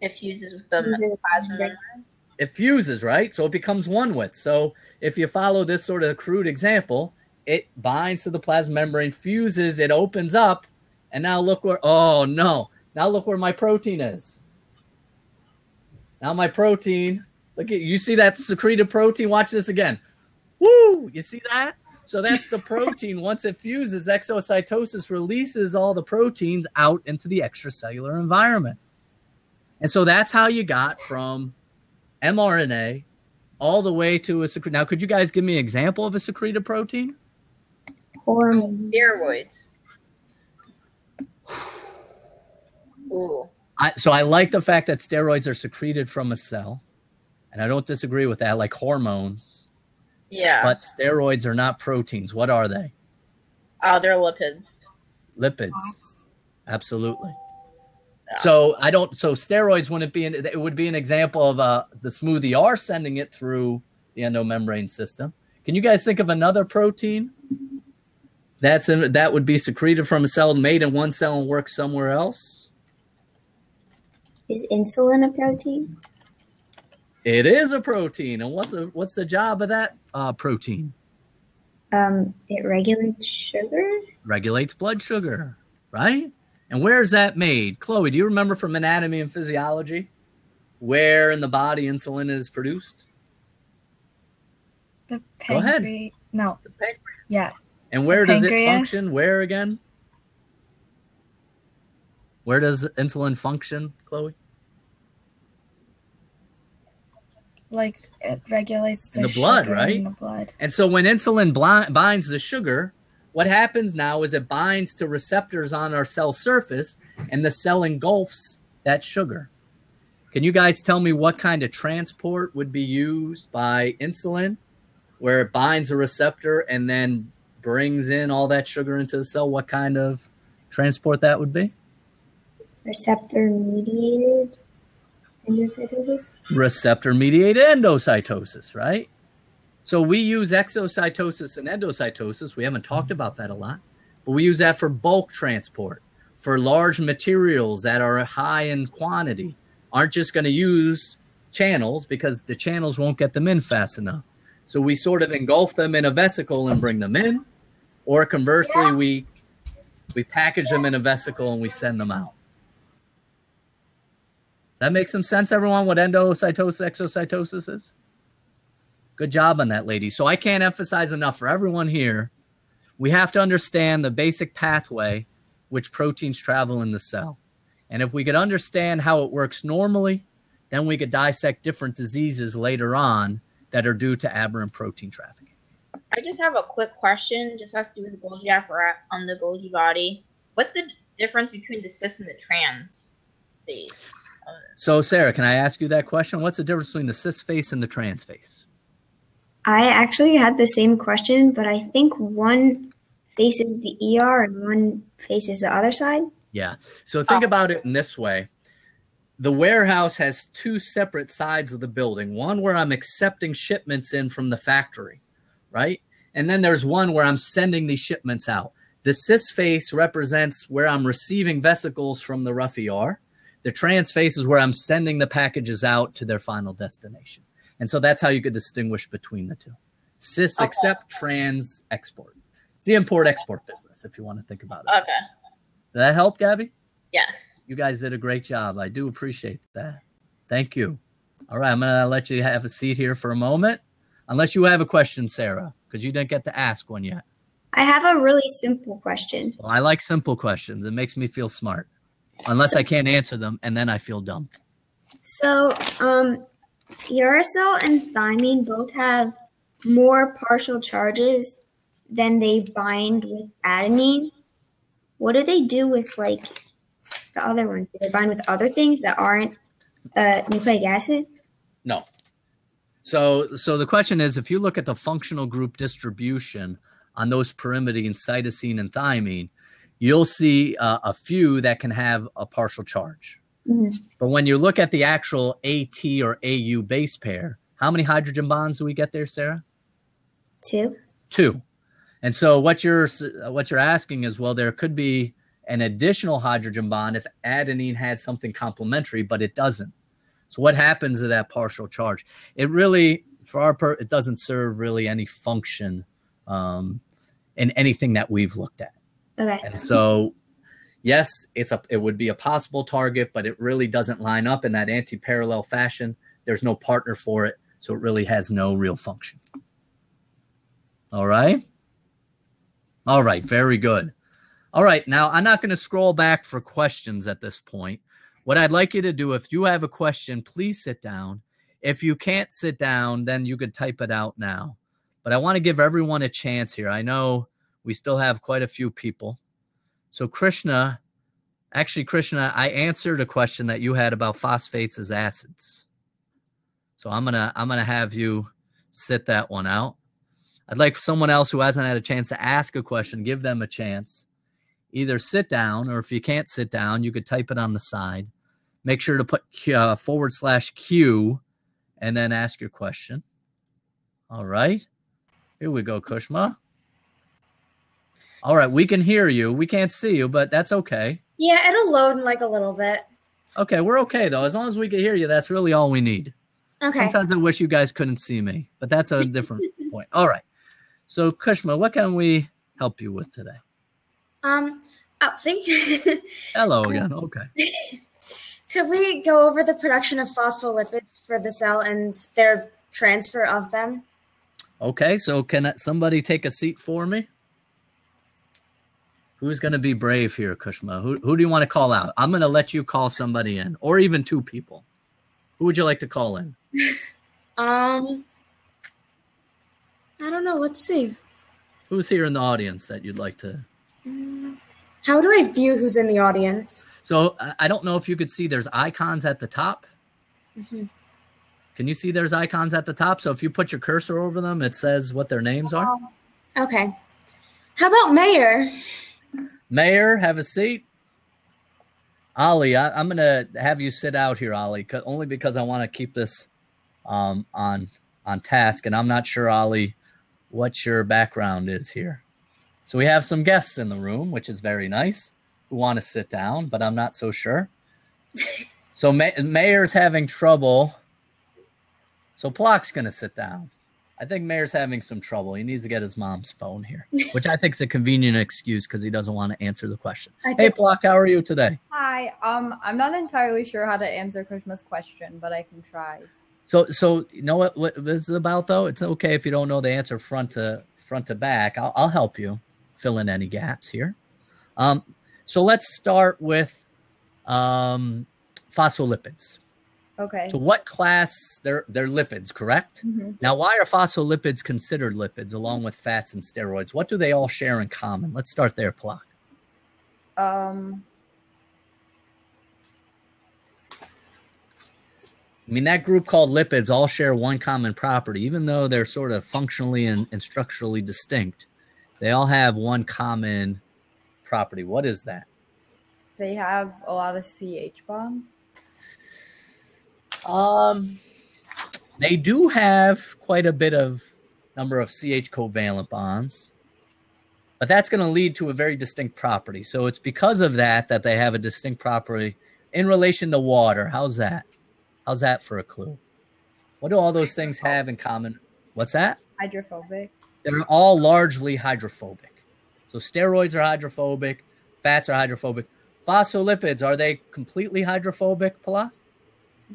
It fuses with the plasma membrane. It fuses, right? So it becomes one with. So if you follow this sort of crude example, it binds to the plasma membrane, fuses, it opens up, and now look where, oh no, now look where my protein is. Now my protein, look at, you see that secreted protein? Watch this again. Woo! You see that? So that's the protein. Once it fuses, exocytosis releases all the proteins out into the extracellular environment. And so that's how you got from mRNA all the way to a secreted. Now, could you guys give me an example of a secreted protein? Or steroids. Ooh. So I like the fact that steroids are secreted from a cell, and I don't disagree with that, like hormones. Yeah. But steroids are not proteins. What are they? They're lipids. Lipids. Absolutely. Yeah. So steroids wouldn't be it would be an example of the smooth ER sending it through the endomembrane system. Can you guys think of another protein that would be secreted from a cell, made in one cell and work somewhere else? Is insulin a protein? It is a protein. And what's the job of that protein? It regulates sugar. Regulates blood sugar, right? And where is that made? Chloe, do you remember from anatomy and physiology where in the body insulin is produced? The pancreas. Go ahead. No. The pancreas. Yeah. And where does it Pancreas. function? Where again? Where does insulin function, Chloe? Like it regulates the blood, sugar right? in the blood. And so when insulin binds the sugar, what happens now is it binds to receptors on our cell surface, and the cell engulfs that sugar. Can you guys tell me what kind of transport would be used by insulin, where it binds a receptor and then brings in all that sugar into the cell? What kind of transport that would be? Receptor-mediated endocytosis. Receptor-mediated endocytosis, right? So we use exocytosis and endocytosis. We haven't talked about that a lot, but we use that for bulk transport, for large materials that are high in quantity. Aren't just going to use channels because the channels won't get them in fast enough. So we sort of engulf them in a vesicle and bring them in, or conversely, we package them in a vesicle and we send them out. Does that make some sense, everyone, what endocytosis, exocytosis is? Good job on that, lady. So I can't emphasize enough for everyone here, we have to understand the basic pathway which proteins travel in the cell. And if we could understand how it works normally, then we could dissect different diseases later on that are due to aberrant protein trafficking. I just have a quick question, just has to do with the Golgi apparatus on the Golgi body. What's the difference between the cis and the trans face? So, Sarah, can I ask you that question? What's the difference between the cis face and the trans face? I actually had the same question, but I think one faces the ER and one faces the other side. Yeah. So think about it in this way. The warehouse has two separate sides of the building. One where I'm accepting shipments in from the factory, right? And then there's one where I'm sending these shipments out. The cis face represents where I'm receiving vesicles from the rough ER. The trans face is where I'm sending the packages out to their final destination. And so that's how you could distinguish between the two. Cis accept, trans export. It's the import-export business, if you want to think about it. Okay. Did that help, Gabby? Yes. You guys did a great job. I do appreciate that. Thank you. All right, I'm going to let you have a seat here for a moment. Unless you have a question, Sarah, because you didn't get to ask one yet. I have a really simple question. Well, I like simple questions. It makes me feel smart. Unless I can't answer them, and then I feel dumb. So, uracil and thymine both have more partial charges than they bind with adenine. What do they do with, like, the other ones? Do they bind with other things that aren't nucleic acid? No. So the question is, if you look at the functional group distribution on those pyrimidine, cytosine, and thymine, you'll see a few that can have a partial charge. Mm-hmm. But when you look at the actual AT or AU base pair, how many hydrogen bonds do we get there, Sarah? 2. 2. And so what you're asking is, well, there could be an additional hydrogen bond if adenine had something complementary, but it doesn't. So what happens to that partial charge? It really, it doesn't serve really any function in anything that we've looked at. Okay. And so, yes, it would be a possible target, but it really doesn't line up in that anti-parallel fashion. There's no partner for it, so it really has no real function. All right? All right, very good. All right, now I'm not going to scroll back for questions at this point. What I'd like you to do, if you have a question, please sit down. If you can't sit down, then you could type it out now. But I want to give everyone a chance here. I know we still have quite a few people. So Krishna, I answered a question that you had about phosphates as acids. So I'm gonna have you sit that one out. I'd like someone else who hasn't had a chance to ask a question, give them a chance. Either sit down, or if you can't sit down, you could type it on the side. Make sure to put /Q and then ask your question. All right. Here we go, Kushma. All right, we can hear you. We can't see you, but that's okay. Yeah, it'll load in like a little bit. Okay, we're okay, though. As long as we can hear you, that's really all we need. Okay. Sometimes I wish you guys couldn't see me, but that's a different point. All right. So, Kushma, what can we help you with today? See. Hello again. Okay. Could we go over the production of phospholipids for the cell and their transfer of them? Okay, so can somebody take a seat for me? Who's going to be brave here, Kushma? Who do you want to call out? I'm going to let you call somebody in, or even 2 people. Who would you like to call in? I don't know. Let's see. Who's here in the audience that you'd like to? How do I view who's in the audience? So I don't know if you could see there's icons at the top. Mm-hmm. Can you see there's icons at the top? So if you put your cursor over them, it says what their names are. Okay. How about Mayor? Mayor, have a seat. Ollie, I'm going to have you sit out here, Ollie, only because I want to keep this on task. And I'm not sure, Ollie, what your background is here. So we have some guests in the room, which is very nice, who want to sit down, but I'm not so sure. So Mayor's having trouble. So Plock's going to sit down. I think Mayor's having some trouble. He needs to get his mom's phone here, which I think is a convenient excuse because he doesn't want to answer the question. Hey, Plock, how are you today? Hi. I'm not entirely sure how to answer Kushma's question, but I can try. So you know what this is about, though? It's okay if you don't know the answer front to back. I'll help you fill in any gaps here. So let's start with phospholipids. Okay. So what class? They're lipids, correct? Mm-hmm. Now, why are phospholipids considered lipids along with fats and steroids? What do they all share in common? Let's start there, Plot. I mean, that group called lipids all share one common property, even though they're sort of functionally and structurally distinct. They all have one common property. What is that? They have a lot of CH bonds. They do have quite a bit of number of CH covalent bonds, but that's going to lead to a very distinct property. So it's because of that that they have a distinct property in relation to water. How's that? How's that for a clue? What do all those things have in common? What's that? Hydrophobic. They're all largely hydrophobic. So steroids are hydrophobic, fats are hydrophobic. Phospholipids, are they completely hydrophobic, Pala?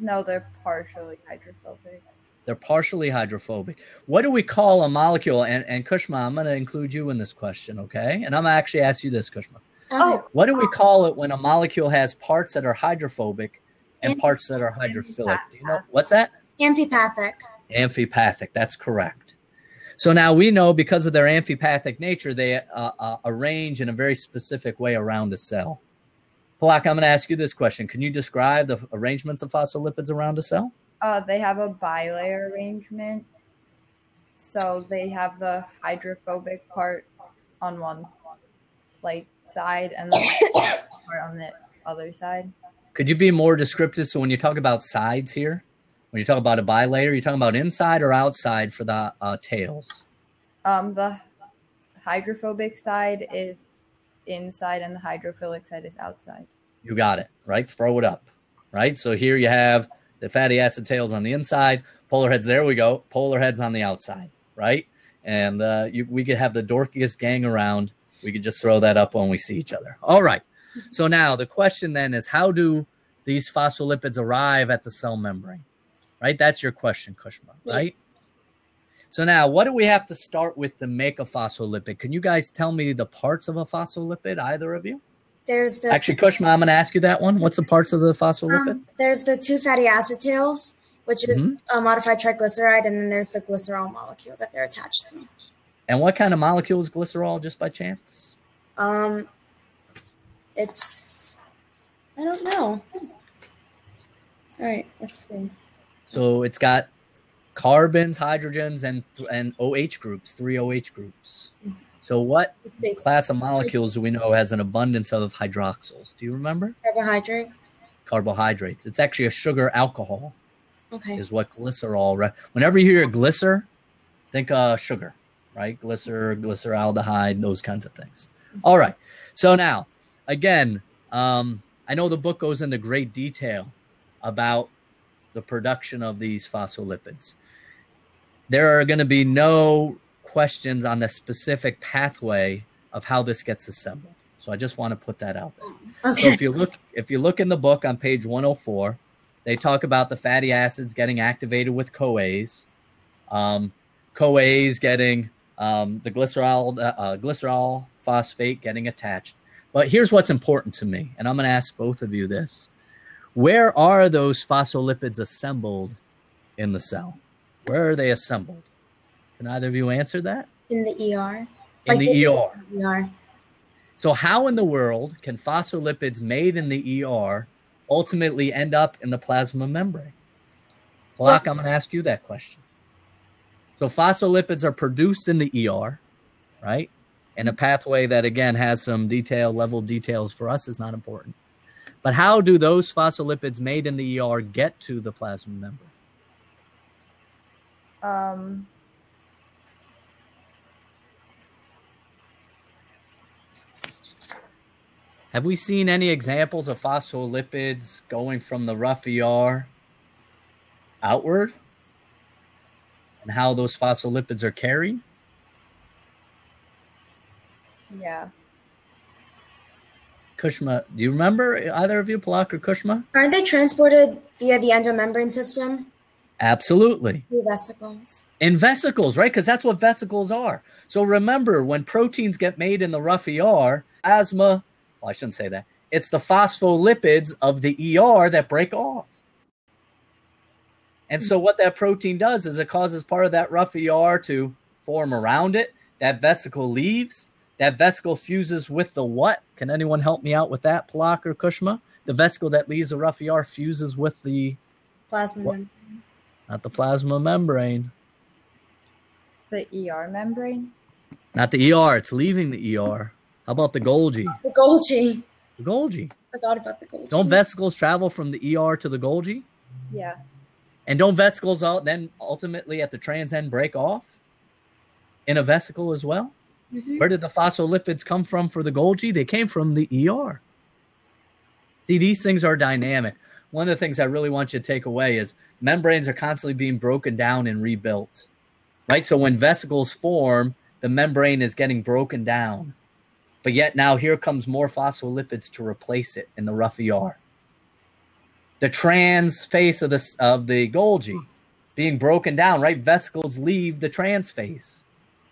No, they're partially hydrophobic. They're partially hydrophobic. What do we call a molecule? And Kushma, I'm going to include you in this question, okay? And I'm going to actually ask you this, Kushma. Oh, What do we call it when a molecule has parts that are hydrophobic and parts that are hydrophilic? Do you know what's that? amphipathic. Amphipathic. That's correct. So now we know because of their amphipathic nature, they arrange in a very specific way around a cell. Polak, I'm going to ask you this question. Can you describe the arrangements of phospholipids around a cell? They have a bilayer arrangement. So they have the hydrophobic part on one side and the part on the other side. Could you be more descriptive? So when you talk about sides here, when you talk about a bilayer, you're talking about inside or outside for the tails? The hydrophobic side is inside and the hydrophilic side is outside. You got it, right? Throw it up, right? So here you have the fatty acid tails on the inside, polar heads, there we go, polar heads on the outside, right? And we could have the dorkiest gang around. We could just throw that up when we see each other. All right. So now the question then is, how do these phospholipids arrive at the cell membrane? Right? That's your question, Kushma, right? So now what do we have to start with to make a phospholipid? Can you guys tell me the parts of a phospholipid, either of you? There's the Actually, Kushma, I'm going to ask you that one. What's the parts of the phospholipid? There's the two fatty acid tails, which is a modified triglyceride, and then there's the glycerol molecule that they're attached to. And what kind of molecule is glycerol, just by chance? It's, I don't know. All right, let's see. So it's got carbons, hydrogens, and OH groups, 3 OH groups. So what class of molecules do we know has an abundance of hydroxyls? Do you remember? Carbohydrate. Carbohydrates. It's actually a sugar alcohol. Okay. Is what glycerol. Whenever you hear glycer, think sugar, right? Glyceraldehyde, those kinds of things. All right. So now, again, I know the book goes into great detail about the production of these phospholipids. There are going to be no questions on the specific pathway of how this gets assembled. So I just want to put that out there. Okay. So if you look in the book on page 104, they talk about the fatty acids getting activated with CoAs, CoAs getting the glycerol phosphate getting attached. But here's what's important to me, and I'm going to ask both of you this. Where are those phospholipids assembled in the cell? Where are they assembled? Can either of you answer that? In the ER. In the ER. ER. So how in the world can phospholipids made in the ER ultimately end up in the plasma membrane? Block, I'm going to ask you that question. So phospholipids are produced in the ER, right? And a pathway that, again, has some level details for us is not important. But how do those phospholipids made in the ER get to the plasma membrane? Have we seen any examples of phospholipids going from the rough ER outward? And how those phospholipids are carried? Yeah. Kushma, do you remember either of you, Palak or Kushma? Aren't they transported via the endomembrane system? Absolutely. Through vesicles. In vesicles, right? Because that's what vesicles are. So remember, when proteins get made in the rough ER, well, I shouldn't say that. It's the phospholipids of the ER that break off. And so what that protein does is it causes part of that rough ER to form around it. That vesicle leaves. That vesicle fuses with the what? Can anyone help me out with that, Palak or Kushma? The vesicle that leaves the rough ER fuses with the Plasma membrane. Not the plasma membrane. The ER membrane? Not the ER. It's leaving the ER. How about the Golgi? The Golgi. The Golgi. Forgot about the Golgi. Don't vesicles travel from the ER to the Golgi? Yeah. And don't vesicles then ultimately at the trans end break off in a vesicle as well? Mm-hmm. Where did the phospholipids come from for the Golgi? They came from the ER. See, these things are dynamic. One of the things I really want you to take away is membranes are constantly being broken down and rebuilt, right? So when vesicles form, the membrane is getting broken down. But yet now here comes more phospholipids to replace it in the rough ER. The trans face of the Golgi being broken down, right? Vesicles leave the trans face.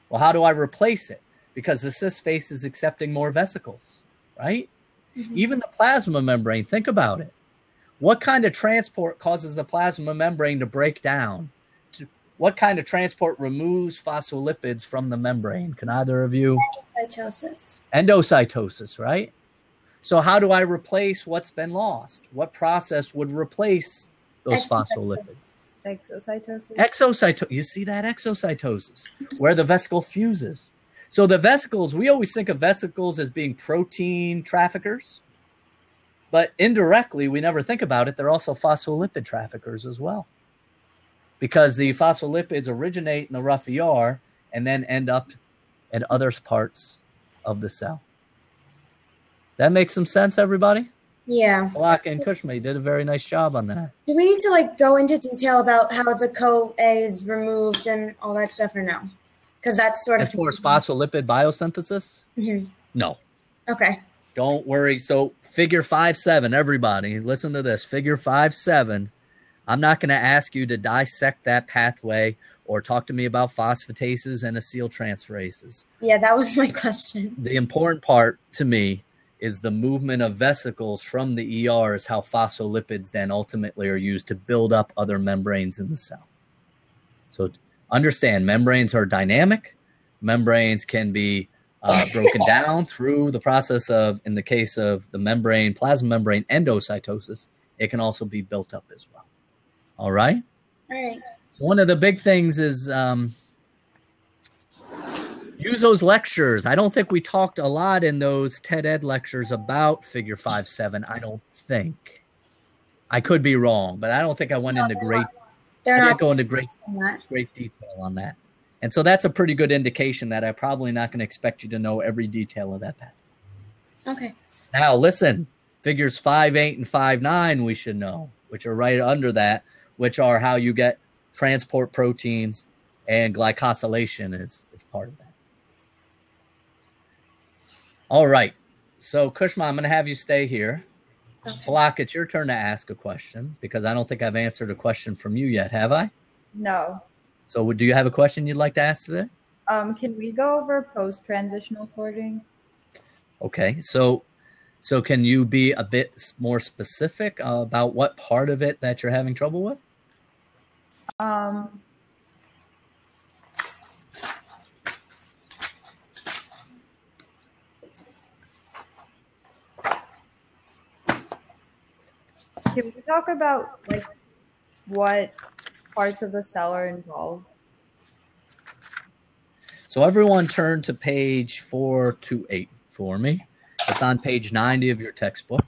Well, how do I replace it? Because the cis face is accepting more vesicles, right? Mm-hmm. Even the plasma membrane, think about it. What kind of transport causes the plasma membrane to break down? What kind of transport removes phospholipids from the membrane? Can either of you? Endocytosis. Endocytosis, right? So how do I replace what's been lost? What process would replace those phospholipids? Exocytosis. Exocytosis. You see that? Exocytosis, where the vesicle fuses. So the vesicles, we always think of vesicles as being protein traffickers, but indirectly, we never think about it. They're also phospholipid traffickers as well, because the phospholipids originate in the rough ER and then end up in other parts of the cell. That makes some sense, everybody? Yeah. Black and Kushma did a very nice job on that. Do we need to go into detail about how the CoA is removed and all that stuff, or no? Because that's sort of... As far as phospholipid biosynthesis? Mm-hmm. No. Okay. Don't worry. So figure 5.7, everybody, listen to this. Figure 5.7, I'm not going to ask you to dissect that pathway or talk to me about phosphatases and acetyltransferases. Yeah, that was my question. The important part to me is the movement of vesicles from the ER is how phospholipids then ultimately are used to build up other membranes in the cell. So understand, membranes are dynamic. Membranes can be broken down through the process of, in the case of the membrane, plasma membrane endocytosis, it can also be built up as well. All right? All right. So one of the big things is use those lectures. I don't think we talked a lot in those TED Ed lectures about figure 5.7. I don't think. I could be wrong, but I don't think I went into great detail on that. And so that's a pretty good indication that I'm probably not going to expect you to know every detail of that path. Okay. Now listen, figures 5.8 and 5.9 we should know, which are right under that, which are how you get transport proteins, and glycosylation is part of that. All right. So Kushma, I'm going to have you stay here. Okay. Palak, it's your turn to ask a question, because I don't think I've answered a question from you yet, have I? No. So do you have a question you'd like to ask today? Can we go over post-transitional sorting? Okay. So can you be a bit more specific about what part of it that you're having trouble with? Can we talk about what parts of the cell are involved? So everyone turn to page 428 for me. It's on page 90 of your textbook.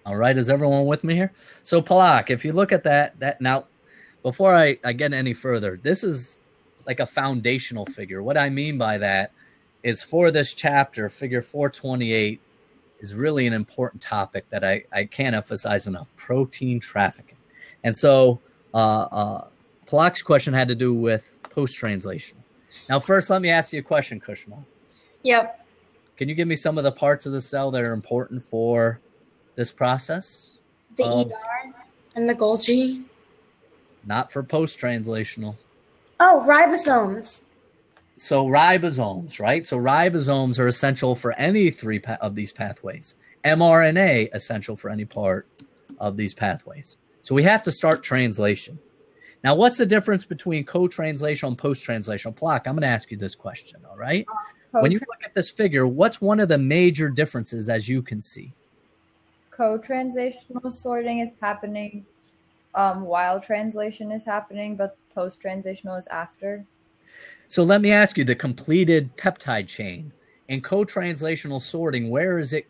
All right, is everyone with me here? So Palak, if you look at that now, before I get any further, this is like a foundational figure. What I mean by that is for this chapter, figure 428 is really an important topic that I can't emphasize enough, protein trafficking. And so Palak's question had to do with post-translation. Now, first, let me ask you a question, Kushma. Yep. Can you give me some of the parts of the cell that are important for this process? The ER and the Golgi. Not for post-translational. Oh, ribosomes. So ribosomes, right? So ribosomes are essential for any three of these pathways. mRNA essential for any part of these pathways. So we have to start translation. Now, what's the difference between co-translational and post-translational? Plaque, I'm going to ask you this question, all right? When you look at this figure, what's one of the major differences as you can see? Co-translational sorting is happening while translation is happening, but post-translational is after. So let me ask you, the completed peptide chain in co-translational sorting, where is it?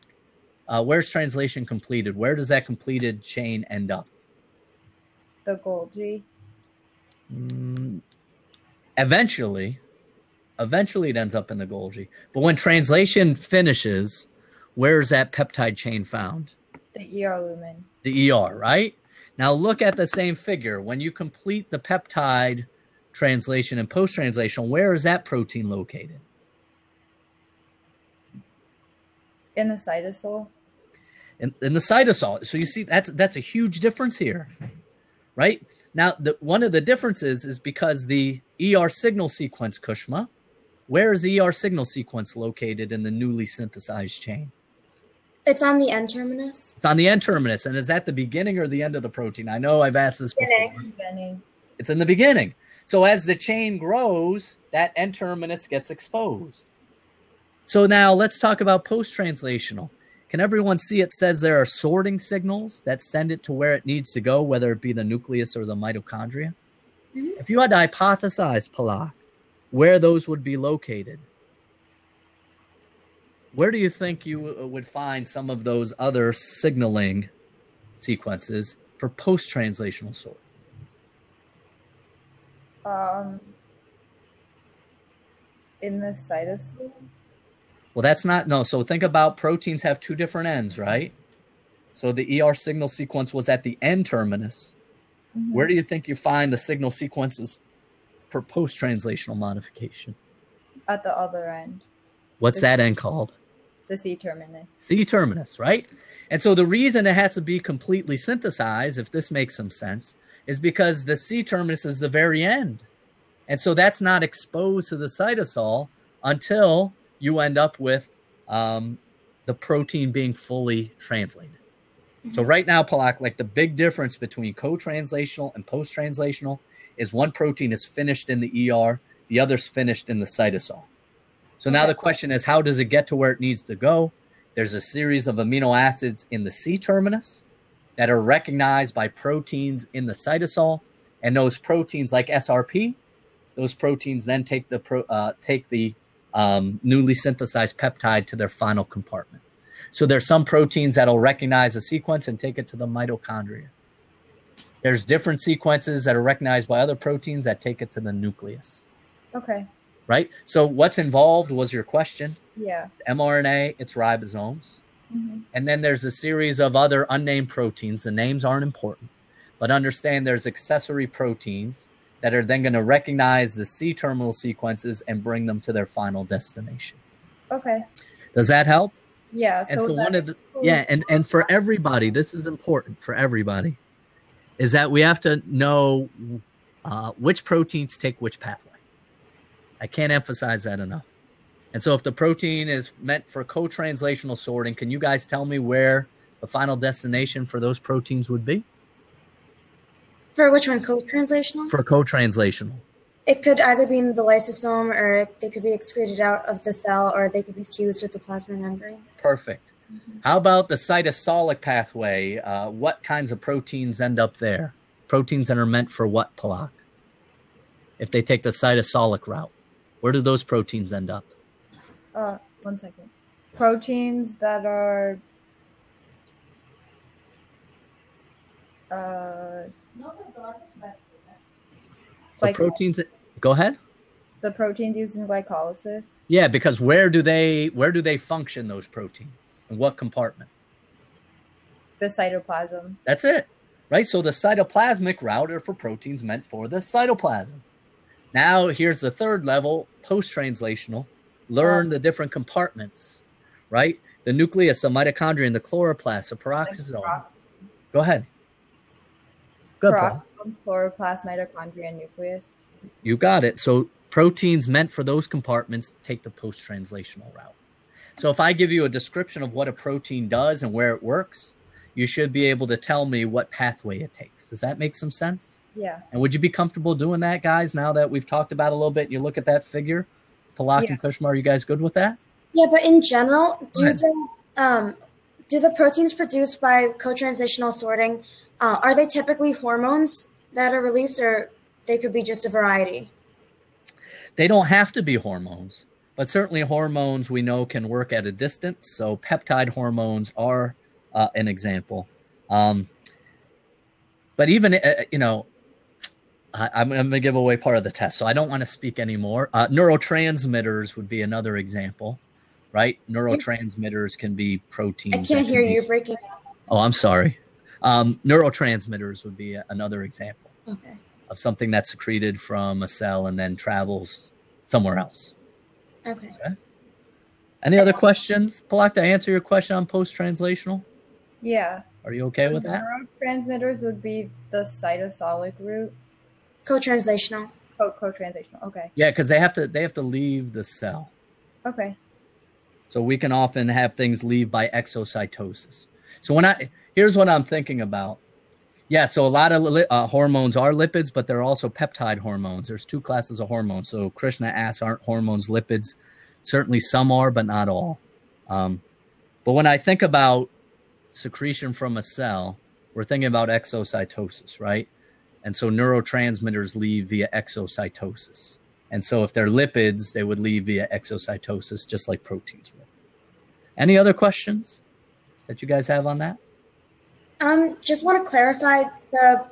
Where's translation completed? Where does that completed chain end up? The Golgi. Eventually it ends up in the Golgi. But when translation finishes, where is that peptide chain found? The ER lumen. The ER, right? Now look at the same figure. When you complete the peptide translation and post-translation, where is that protein located? In the cytosol. In the cytosol. So you see, that's a huge difference here, right? Now, one of the differences is because the ER signal sequence, Kushma, where is the ER signal sequence located in the newly synthesized chain? It's on the N-terminus. It's on the N-terminus. And is that the beginning or the end of the protein? I know I've asked this before. Beginning. It's in the beginning. So as the chain grows, that N-terminus gets exposed. So now let's talk about post-translational. Can everyone see it says there are sorting signals that send it to where it needs to go, whether it be the nucleus or the mitochondria? Mm-hmm. If you had to hypothesize, Palak, where those would be located, where do you think you would find some of those other signaling sequences for post-translational sorting? In the cytosol? Well, that's not, no. So think about proteins have two different ends, right? So the ER signal sequence was at the N-terminus. Mm-hmm. Where do you think you find the signal sequences for post-translational modification? At the other end. What's that end called? The C-terminus. C-terminus, right? And so the reason it has to be completely synthesized, if this makes some sense, is because the C-terminus is the very end. And so that's not exposed to the cytosol until you end up with the protein being fully translated. Mm-hmm. So right now, Palak, like the big difference between co-translational and post-translational is one protein is finished in the ER, the other's finished in the cytosol. So now the question is, how does it get to where it needs to go? There's a series of amino acids in the C-terminus that are recognized by proteins in the cytosol, and those proteins like SRP, those proteins then take the newly synthesized peptide to their final compartment. So there's some proteins that'll recognize a sequence and take it to the mitochondria. There's different sequences that are recognized by other proteins that take it to the nucleus. Okay. Right? So what's involved was your question. Yeah. mRNA, it's ribosomes. Mm-hmm. And then there's a series of other unnamed proteins. The names aren't important. But understand there's accessory proteins that are then going to recognize the C-terminal sequences and bring them to their final destination. Okay. Does that help? Yeah. And so one of the, yeah, and for everybody, this is important for everybody, is that we have to know which proteins take which pathway. I can't emphasize that enough. And so if the protein is meant for co-translational sorting, can you guys tell me where the final destination for those proteins would be? For which one? Co-translational? For co-translational. It could either be in the lysosome, or they could be excreted out of the cell, or they could be fused with the plasma membrane. Perfect. Mm-hmm. How about the cytosolic pathway? What kinds of proteins end up there? Proteins that are meant for what, Palak? If they take the cytosolic route, where do those proteins end up? 1 second. Proteins that are like proteins. Go ahead. The proteins used in glycolysis. Yeah, because where do they function? Those proteins, in what compartment? The cytoplasm. That's it, right? So the cytoplasmic route are for proteins meant for the cytoplasm. Now here's the third level, post-translational. Learn the different compartments, right? The nucleus, the mitochondria, the chloroplast, the peroxisome. Go ahead. Good, peroxisomes, chloroplast, mitochondria, and nucleus. You got it. So proteins meant for those compartments take the post-translational route. So if I give you a description of what a protein does and where it works, you should be able to tell me what pathway it takes. Does that make some sense? Yeah. And would you be comfortable doing that, guys, now that we've talked about it a little bit? You look at that figure. Palak and Kushma, are you guys good with that? Yeah, but in general, do the proteins produced by co-translational sorting, are they typically hormones that are released, or they could be just a variety? They don't have to be hormones, but certainly hormones we know can work at a distance. So peptide hormones are an example. But even, I'm going to give away part of the test, so I don't want to speak anymore. Neurotransmitters would be another example, right? Neurotransmitters can be proteins. I can't hear you. You're breaking up. Oh, I'm sorry. Neurotransmitters would be another example of something that's secreted from a cell and then travels somewhere else. Okay. Any other questions? Palak, did I answer your question on post-translational? Yeah. Are you okay with that? Neurotransmitters would be the cytosolic route. Co-translational. Co-translational. Okay. Yeah, because they have to leave the cell. Okay. So we can often have things leave by exocytosis. So here's what I'm thinking about. Yeah, so a lot of hormones are lipids, but they're also peptide hormones. There's two classes of hormones. So Krishna asks, aren't hormones lipids? Certainly some are, but not all. But when I think about secretion from a cell, we're thinking about exocytosis, right? And so neurotransmitters leave via exocytosis. And so if they're lipids, they would leave via exocytosis, just like proteins would. Any other questions that you guys have on that? Just want to clarify, the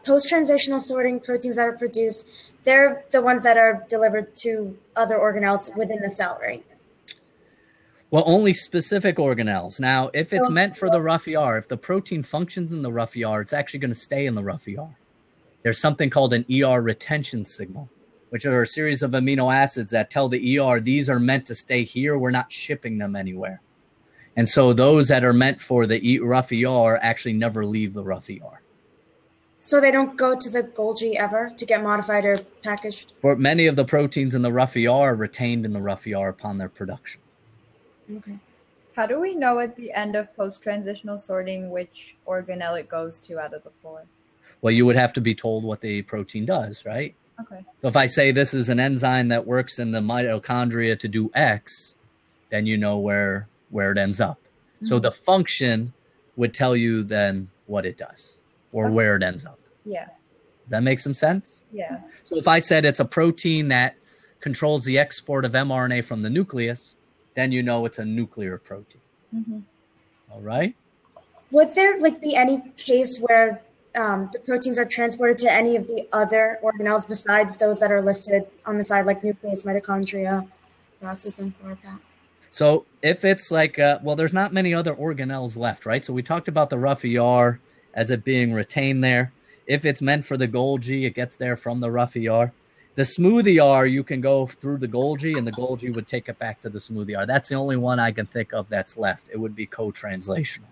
post-translational sorting proteins that are produced, they're the ones that are delivered to other organelles within the cell, right? Well, only specific organelles. Now, if it's meant for the rough ER, if the protein functions in the rough ER, it's actually going to stay in the rough ER. There's something called an ER retention signal, which are a series of amino acids that tell the ER these are meant to stay here. We're not shipping them anywhere. And so those that are meant for the rough ER actually never leave the rough ER. So they don't go to the Golgi ever to get modified or packaged? For many of the proteins in the rough ER are retained in the rough ER upon their production. Okay. How do we know at the end of post-translational sorting which organelle it goes to out of the 4? Well, you would have to be told what the protein does, right? Okay. So if I say this is an enzyme that works in the mitochondria to do X, then you know where it ends up. Mm-hmm. So the function would tell you then what it does or where it ends up. Yeah. Does that make some sense? Yeah. So if I said it's a protein that controls the export of mRNA from the nucleus, then you know it's a nuclear protein. Mm-hmm. All right? Would there be any case where the proteins are transported to any of the other organelles besides those that are listed on the side, like nucleus, mitochondria, peroxisome, chloroplast? So if it's there's not many other organelles left, right? So we talked about the rough ER as it being retained there. If it's meant for the Golgi, it gets there from the rough ER. The smooth ER, you can go through the Golgi, and the Golgi would take it back to the smooth ER. That's the only one I can think of that's left. It would be co-translational.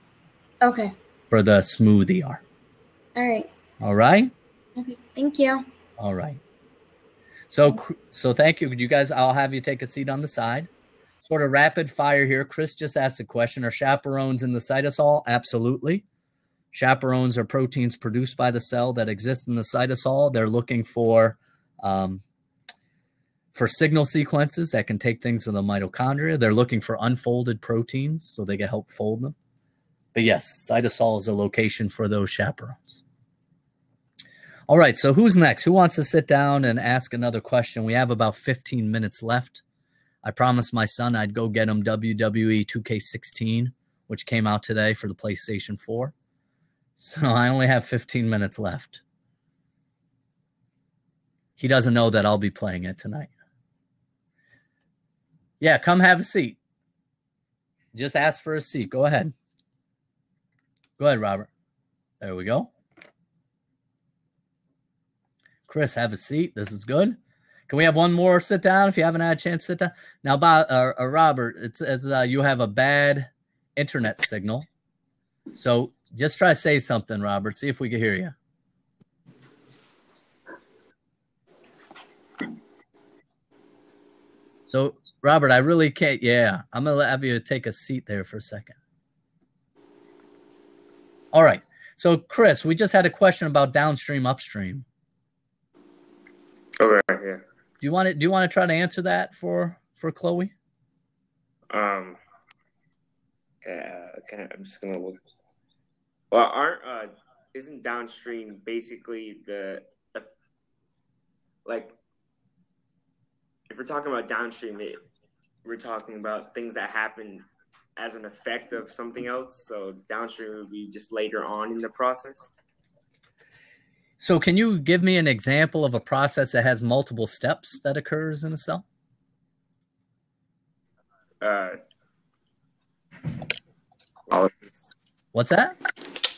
Okay. For the smooth ER. All right. All right? Okay. Thank you. All right. So thank you. You guys, I'll have you take a seat on the side. Sort of rapid fire here. Chris just asked a question. Are chaperones in the cytosol? Absolutely. Chaperones are proteins produced by the cell that exist in the cytosol. They're looking for signal sequences that can take things to the mitochondria. They're looking for unfolded proteins so they can help fold them. But yes, cytosol is a location for those chaperones. All right, so who's next? Who wants to sit down and ask another question? We have about 15 minutes left. I promised my son I'd go get him WWE 2K16, which came out today for the PlayStation 4. So I only have 15 minutes left. He doesn't know that I'll be playing it tonight. Yeah, come have a seat. Just ask for a seat. Go ahead. Go ahead, Robert. There we go. Chris, have a seat. This is good. Can we have one more sit down if you haven't had a chance to sit down? Now, Robert, it's you have a bad internet signal. So just try to say something, Robert. See if we can hear you. So, Robert, I really can't. Yeah, I'm going to have you take a seat there for a second. All right. So, Chris, we just had a question about downstream, upstream. Okay, yeah. Do you want to try to answer that for Chloe? Okay, I'm just gonna look. Well, isn't downstream basically like if we're talking about downstream, we're talking about things that happen as an effect of something else. So downstream would be just later on in the process. So can you give me an example of a process that has multiple steps that occurs in a cell? What's that?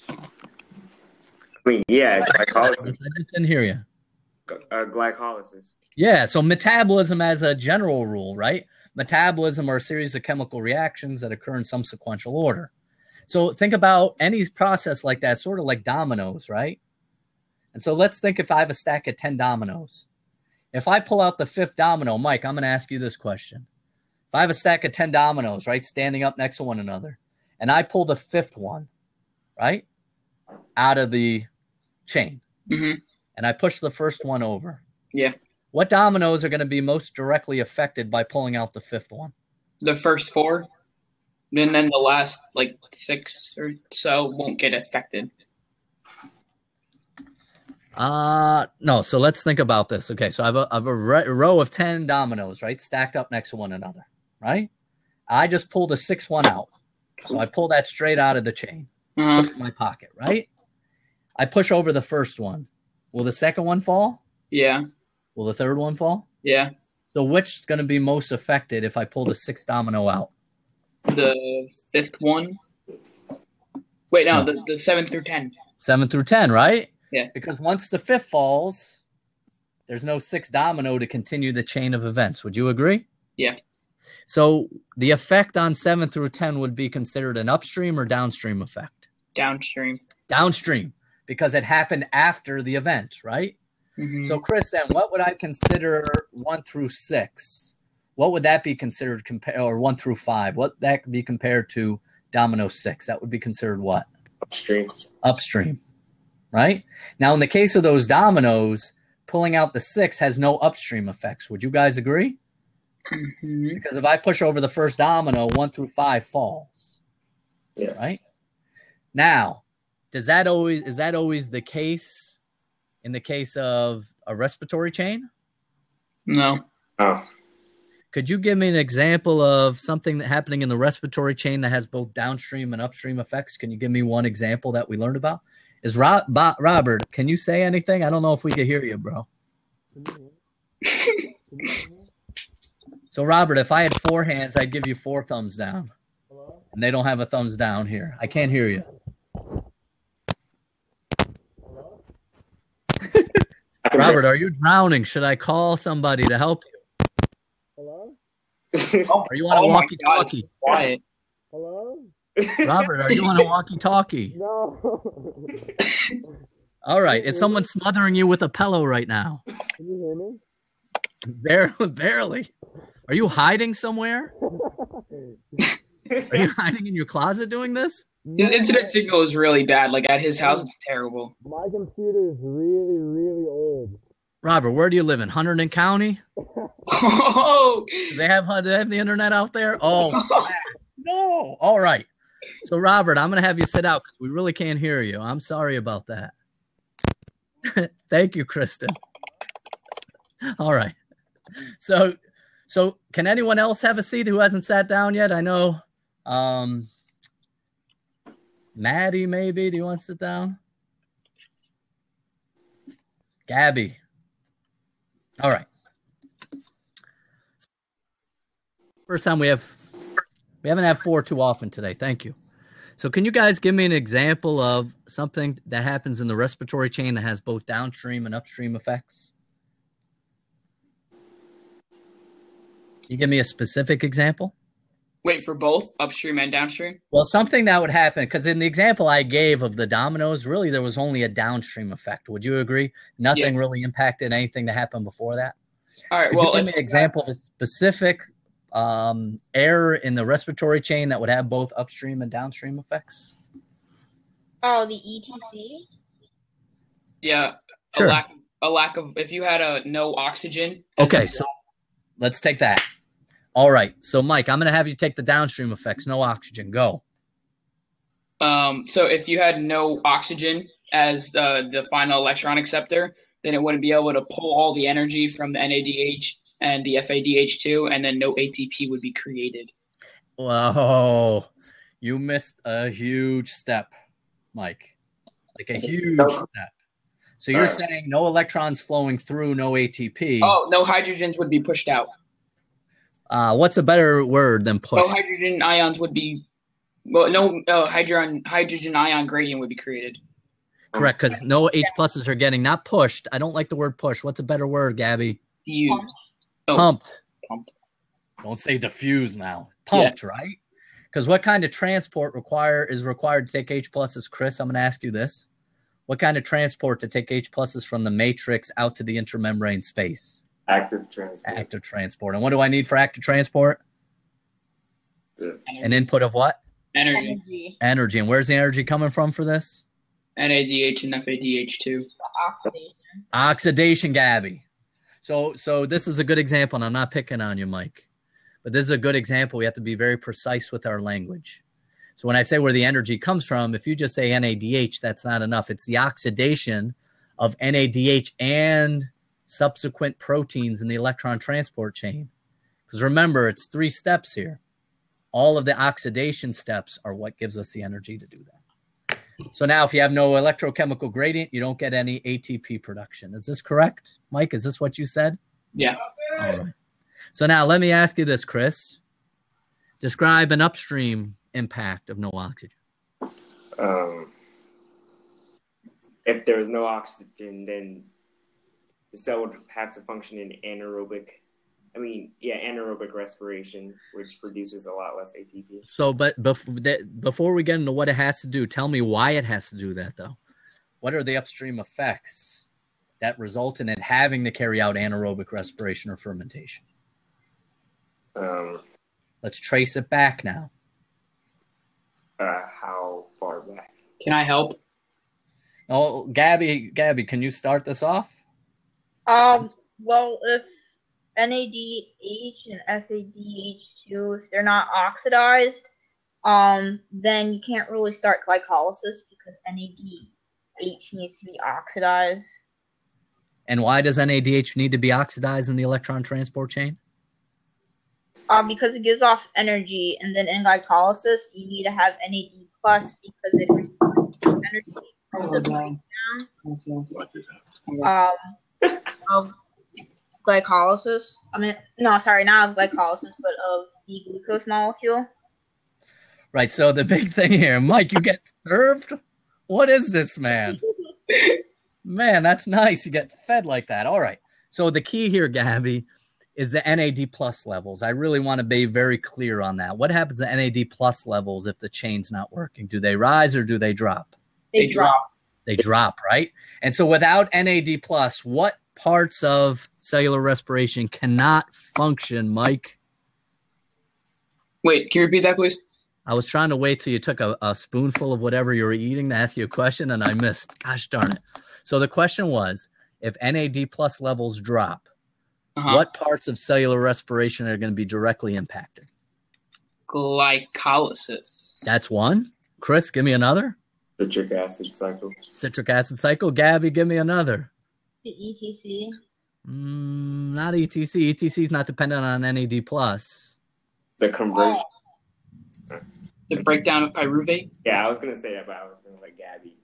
I mean, yeah, glycolysis. I just didn't hear you. Glycolysis. Yeah, so metabolism as a general rule, right? Metabolism are a series of chemical reactions that occur in some sequential order. So think about any process like that, sort of like dominoes, right? And so let's think if I have a stack of 10 dominoes. If I pull out the fifth domino, Mike, I'm going to ask you this question. If I have a stack of 10 dominoes, right, standing up next to one another, and I pull the fifth one, right, out of the chain, and I push the first one over. Yeah. What dominoes are going to be most directly affected by pulling out the fifth one? The first four, and then the last, like, 6 or so won't get affected. No, so let's think about this. Okay, so I have a row of 10 dominoes, right, stacked up next to one another, right? I just pulled the sixth one out. So I pull that straight out of the chain, put it in my pocket, right? I push over the first one. Will the second one fall? Yeah. Will the third one fall? Yeah. So which is going to be most affected if I pull the sixth domino out? The fifth one? Wait, no, the 7 through 10. 7 through 10, right? Yeah. Because once the fifth falls, there's no sixth domino to continue the chain of events. Would you agree? Yeah. So the effect on 7 through 10 would be considered an upstream or downstream effect? Downstream. Downstream, because it happened after the event, right? So, Chris, then what would I consider 1 through 6? What would that be considered or 1 through 5? What that could be compared to domino 6? That would be considered what? Upstream. Upstream, right? Now, in the case of those dominoes, pulling out the 6 has no upstream effects. Would you guys agree? Because if I push over the first domino, 1 through 5 falls. Yeah. Right? Now, is that always the case in the case of a respiratory chain? No. Oh. Could you give me an example of something that happening in the respiratory chain that has both downstream and upstream effects? Can you give me one example that we learned about? Is Robert, can you say anything? I don't know if we can hear you, bro. So, Robert, if I had 4 hands, I'd give you 4 thumbs down. Hello? And they don't have a thumbs down here. I can't hear you. Hello? Robert, are you drowning? Should I call somebody to help you? Hello? Are you on a walkie-talkie? Quiet. Hello? Robert, are you on a walkie-talkie? No. All right. Is someone smothering you with a pillow right now? Can you hear me? Barely. Are you hiding somewhere? Are you hiding in your closet doing this? His internet signal is really bad. Like, at his house, it's terrible. My computer is really, really old. Robert, where do you live? In Hunterdon County? Oh! Do they have the internet out there? Oh, no. All right. So, Robert, I'm going to have you sit out because we really can't hear you. I'm sorry about that. Thank you, Kristen. All right. So can anyone else have a seat who hasn't sat down yet? I know Maddie, maybe. Do you want to sit down? Gabby. All right. First time we haven't had 4 too often today. Thank you. So can you guys give me an example of something that happens in the respiratory chain that has both downstream and upstream effects? Can you give me a specific example? Wait, for both upstream and downstream? Well, something that would happen, because in the example I gave of the dominoes, really there was only a downstream effect. Would you agree? Nothing really impacted anything that happened before that? All right. Could Well, you give me an example of a specific error in the respiratory chain that would have both upstream and downstream effects? Oh, the ETC. yeah, Sure. a lack of if you had no oxygen. Okay, so let's take that. All right. So, Mike, I'm going to have you take the downstream effects. No oxygen. Go. So if you had no oxygen as the final electron acceptor, then it wouldn't be able to pull all the energy from the NADH and the FADH2, and then no ATP would be created. Whoa. You missed a huge step, Mike. Like a huge step. So you're saying no electrons flowing through, no ATP. Oh, no hydrogens would be pushed out. What's a better word than push? No hydrogen ions would be, well, no hydrogen ion gradient would be created. Correct, because no H pluses are getting, not pushed. I don't like the word push. What's a better word, Gabby? Diffused. Pumped. Pumped. Don't say diffuse now. Pumped, right? Because what kind of transport is required to take H pluses? Chris, I'm going to ask you this. What kind of transport to take H pluses from the matrix out to the intramembrane space? Active transport. Active transport. And what do I need for active transport? An input of what? Energy. Energy. And where's the energy coming from for this? NADH and FADH2. Oxidation. Oxidation, Gabby. So this is a good example, and I'm not picking on you, Mike. But this is a good example. We have to be very precise with our language. So when I say where the energy comes from, if you just say NADH, that's not enough. It's the oxidation of NADH and subsequent proteins in the electron transport chain. Because remember, it's 3 steps here. All of the oxidation steps are what gives us the energy to do that. So now if you have no electrochemical gradient, you don't get any ATP production. Is this correct, Mike? Is this what you said? Yeah. All right. So now let me ask you this, Chris. Describe an upstream impact of no oxygen. If there was no oxygen, then the cell would have to function in anaerobic respiration, which produces a lot less ATP. So, but before we get into what it has to do, tell me why it has to do that, though. What are the upstream effects that result in it having to carry out anaerobic respiration or fermentation? Let's trace it back now. How far back? Can I help? Oh, Gabby, can you start this off? Well, if NADH and FADH2, if they're not oxidized, then you can't really start glycolysis because NADH needs to be oxidized. And why does NADH need to be oxidized in the electron transport chain? Because it gives off energy, and then in glycolysis, you need to have NAD plus because it restores energy from the breakdown of glycolysis. Not of glycolysis, but of the glucose molecule. Right. So the big thing here, Mike, you get served? What is this, man? Man, that's nice. You get fed like that. All right. So the key here, Gabby, is the NAD plus levels. I really want to be very clear on that. What happens to NAD plus levels if the chain's not working? Do they rise or do they drop? They drop. They drop, right? And so without NAD plus, what parts of cellular respiration cannot function, Mike? Wait, can you repeat that, please? I was trying to wait till you took a spoonful of whatever you were eating to ask you a question, and I missed. Gosh darn it. So the question was, if NAD plus levels drop, what parts of cellular respiration are going to be directly impacted? Glycolysis. That's one. Chris, give me another. Citric acid cycle. Citric acid cycle. Gabby, give me another. The ETC. Not ETC. ETC is not dependent on NAD plus. The conversion. The breakdown of pyruvate. Yeah, I was going to say that, but I was going to let Gabby.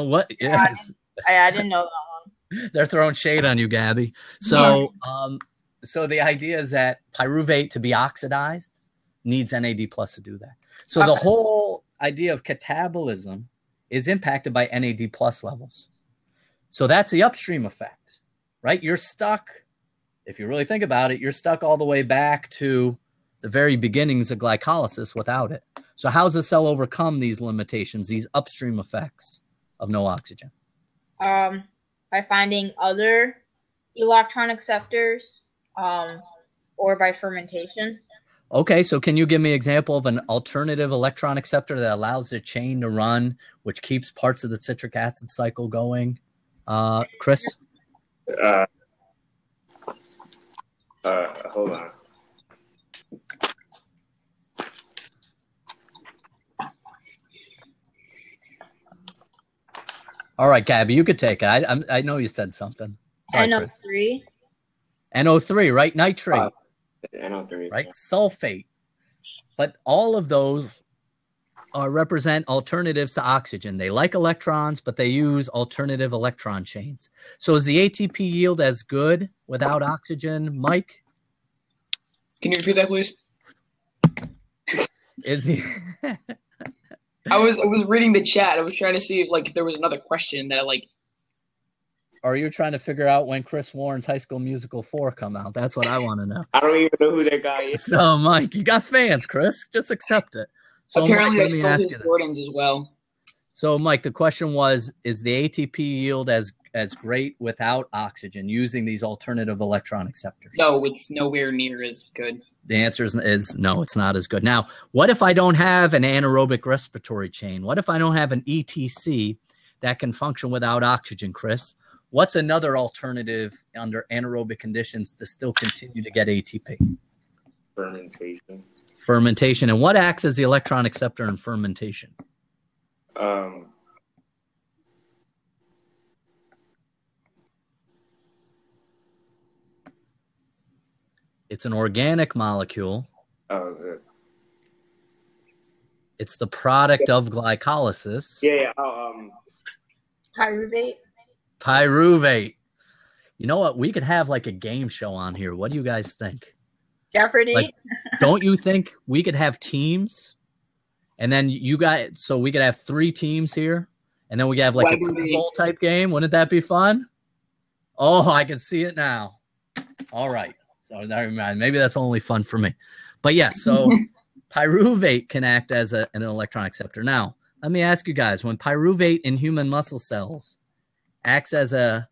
What? Yes. I didn't know that one. They're throwing shade on you, Gabby. So, so the idea is that pyruvate to be oxidized needs NAD plus to do that. So the whole idea of catabolism is impacted by NAD plus levels. So that's the upstream effect, right? You're stuck, if you really think about it, you're stuck all the way back to the very beginnings of glycolysis without it. So how does the cell overcome these limitations, these upstream effects of no oxygen? By finding other electron acceptors or by fermentation. Okay, so can you give me an example of an alternative electron acceptor that allows the chain to run, which keeps parts of the citric acid cycle going? Chris? Hold on. All right, Gabby, you could take it. I know you said something. Sorry, NO3. Chris. NO3, right? Nitrate. NO3. Right? Sulfate. But all of those represent alternatives to oxygen. They like electrons, but they use alternative electron chains. So is the ATP yield as good without oxygen, Mike? Can you repeat that, please? Is he? I was reading the chat. I was trying to see if there was another question that Or you're trying to figure out when Chris Warren's High School Musical 4 come out. That's what I want to know. I don't even know who that guy is. So, Mike, you got fans, Chris. Just accept it. So, apparently Mike, I stole his Jordans as well. So, Mike, the question was, is the ATP yield as great without oxygen using these alternative electron acceptors? No, it's nowhere near as good. The answer is no, it's not as good. Now, what if I don't have an anaerobic respiratory chain? What if I don't have an ETC that can function without oxygen, Chris? What's another alternative under anaerobic conditions to still continue to get ATP? Fermentation. Fermentation. And what acts as the electron acceptor in fermentation? It's an organic molecule. Oh, good. It's the product of glycolysis. Yeah. Pyruvate. Pyruvate. You know what? We could have like a game show on here. What do you guys think? Jeopardy. Like, don't you think we could have teams? And then so we could have 3 teams here. And then we could have like a quiz bowl type game. Wouldn't that be fun? Oh, I can see it now. All right. So never mind. Maybe that's only fun for me. But yeah, so pyruvate can act as an electron acceptor. Now, let me ask you guys, when pyruvate in human muscle cells acts as a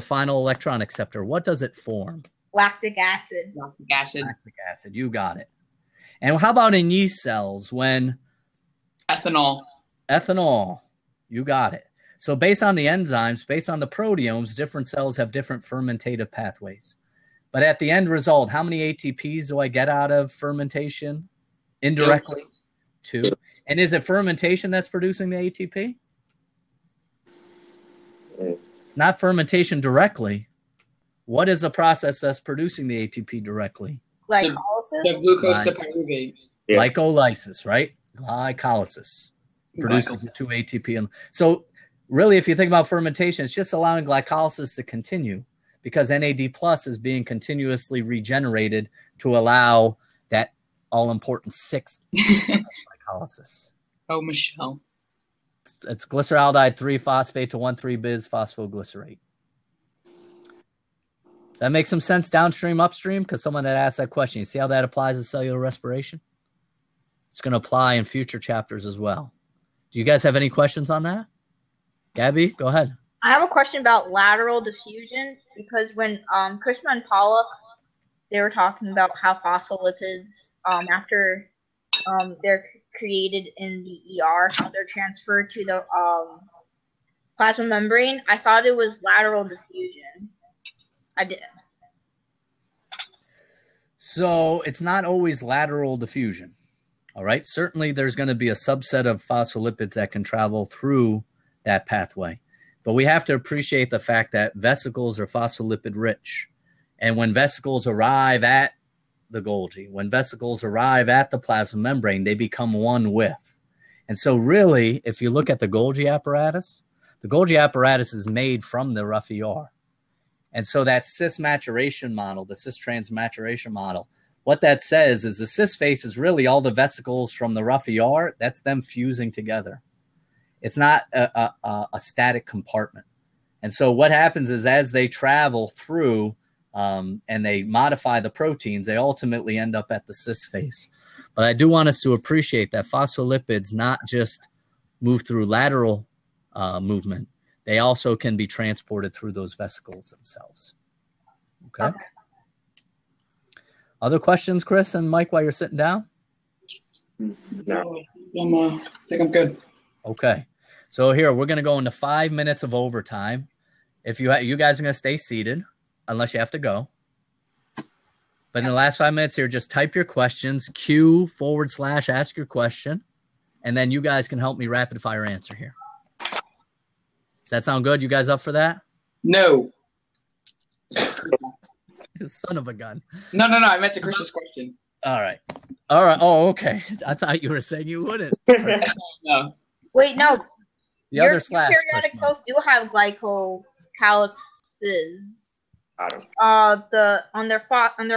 final electron acceptor, what does it form? Lactic acid. Lactic acid. Lactic acid. You got it. And how about in yeast cells when? Ethanol. Ethanol. You got it. So based on the enzymes, based on the proteomes, different cells have different fermentative pathways. But at the end result, how many ATPs do I get out of fermentation? Indirectly? 2. And is it fermentation that's producing the ATP? It's not fermentation directly. What is the process that's producing the ATP directly? Glycolysis? The glucose to pyruvate. Yes. Glycolysis, right? Glycolysis produces the 2 ATP. So really, if you think about fermentation, it's just allowing glycolysis to continue because NAD plus is being continuously regenerated to allow that all-important 6th glycolysis. Oh, Michelle. It's glyceraldehyde 3-phosphate to 1,3-bis phosphoglycerate. That makes some sense downstream, upstream? Because someone had asked that question. You see how that applies to cellular respiration? It's going to apply in future chapters as well. Do you guys have any questions on that? Gabby, go ahead. I have a question about lateral diffusion because when Krishna and Pollock, they were talking about how phospholipids, after they're created in the ER, how they're transferred to the plasma membrane. I thought it was lateral diffusion. I did. So it's not always lateral diffusion. All right. Certainly there's going to be a subset of phospholipids that can travel through that pathway. But we have to appreciate the fact that vesicles are phospholipid rich. And when vesicles arrive at the Golgi, when vesicles arrive at the plasma membrane, they become one with. And so really, if you look at the Golgi apparatus is made from the rough ER. And so that cis maturation model, the cis trans maturation model, what that says is the cis face is really all the vesicles from the rough ER. That's them fusing together. It's not a static compartment. And so what happens is as they travel through and they modify the proteins, they ultimately end up at the cis face. But I do want us to appreciate that phospholipids not just move through lateral movement. They also can be transported through those vesicles themselves. Okay? Other questions, Chris and Mike, while you're sitting down? No. I think I'm good. Okay. So here, we're going to go into 5 minutes of overtime. If you guys are going to stay seated, unless you have to go. But in the last 5 minutes here, just type your questions, Q/ask your question, and then you guys can help me rapid fire answer here. Does that sound good? You guys up for that? No. Son of a gun. No. I meant to Chris's question. All right. Oh, okay. I thought you were saying you wouldn't. No. Wait, no. The other Your slash. periodic cells do have glycocalyxes. Adam. On their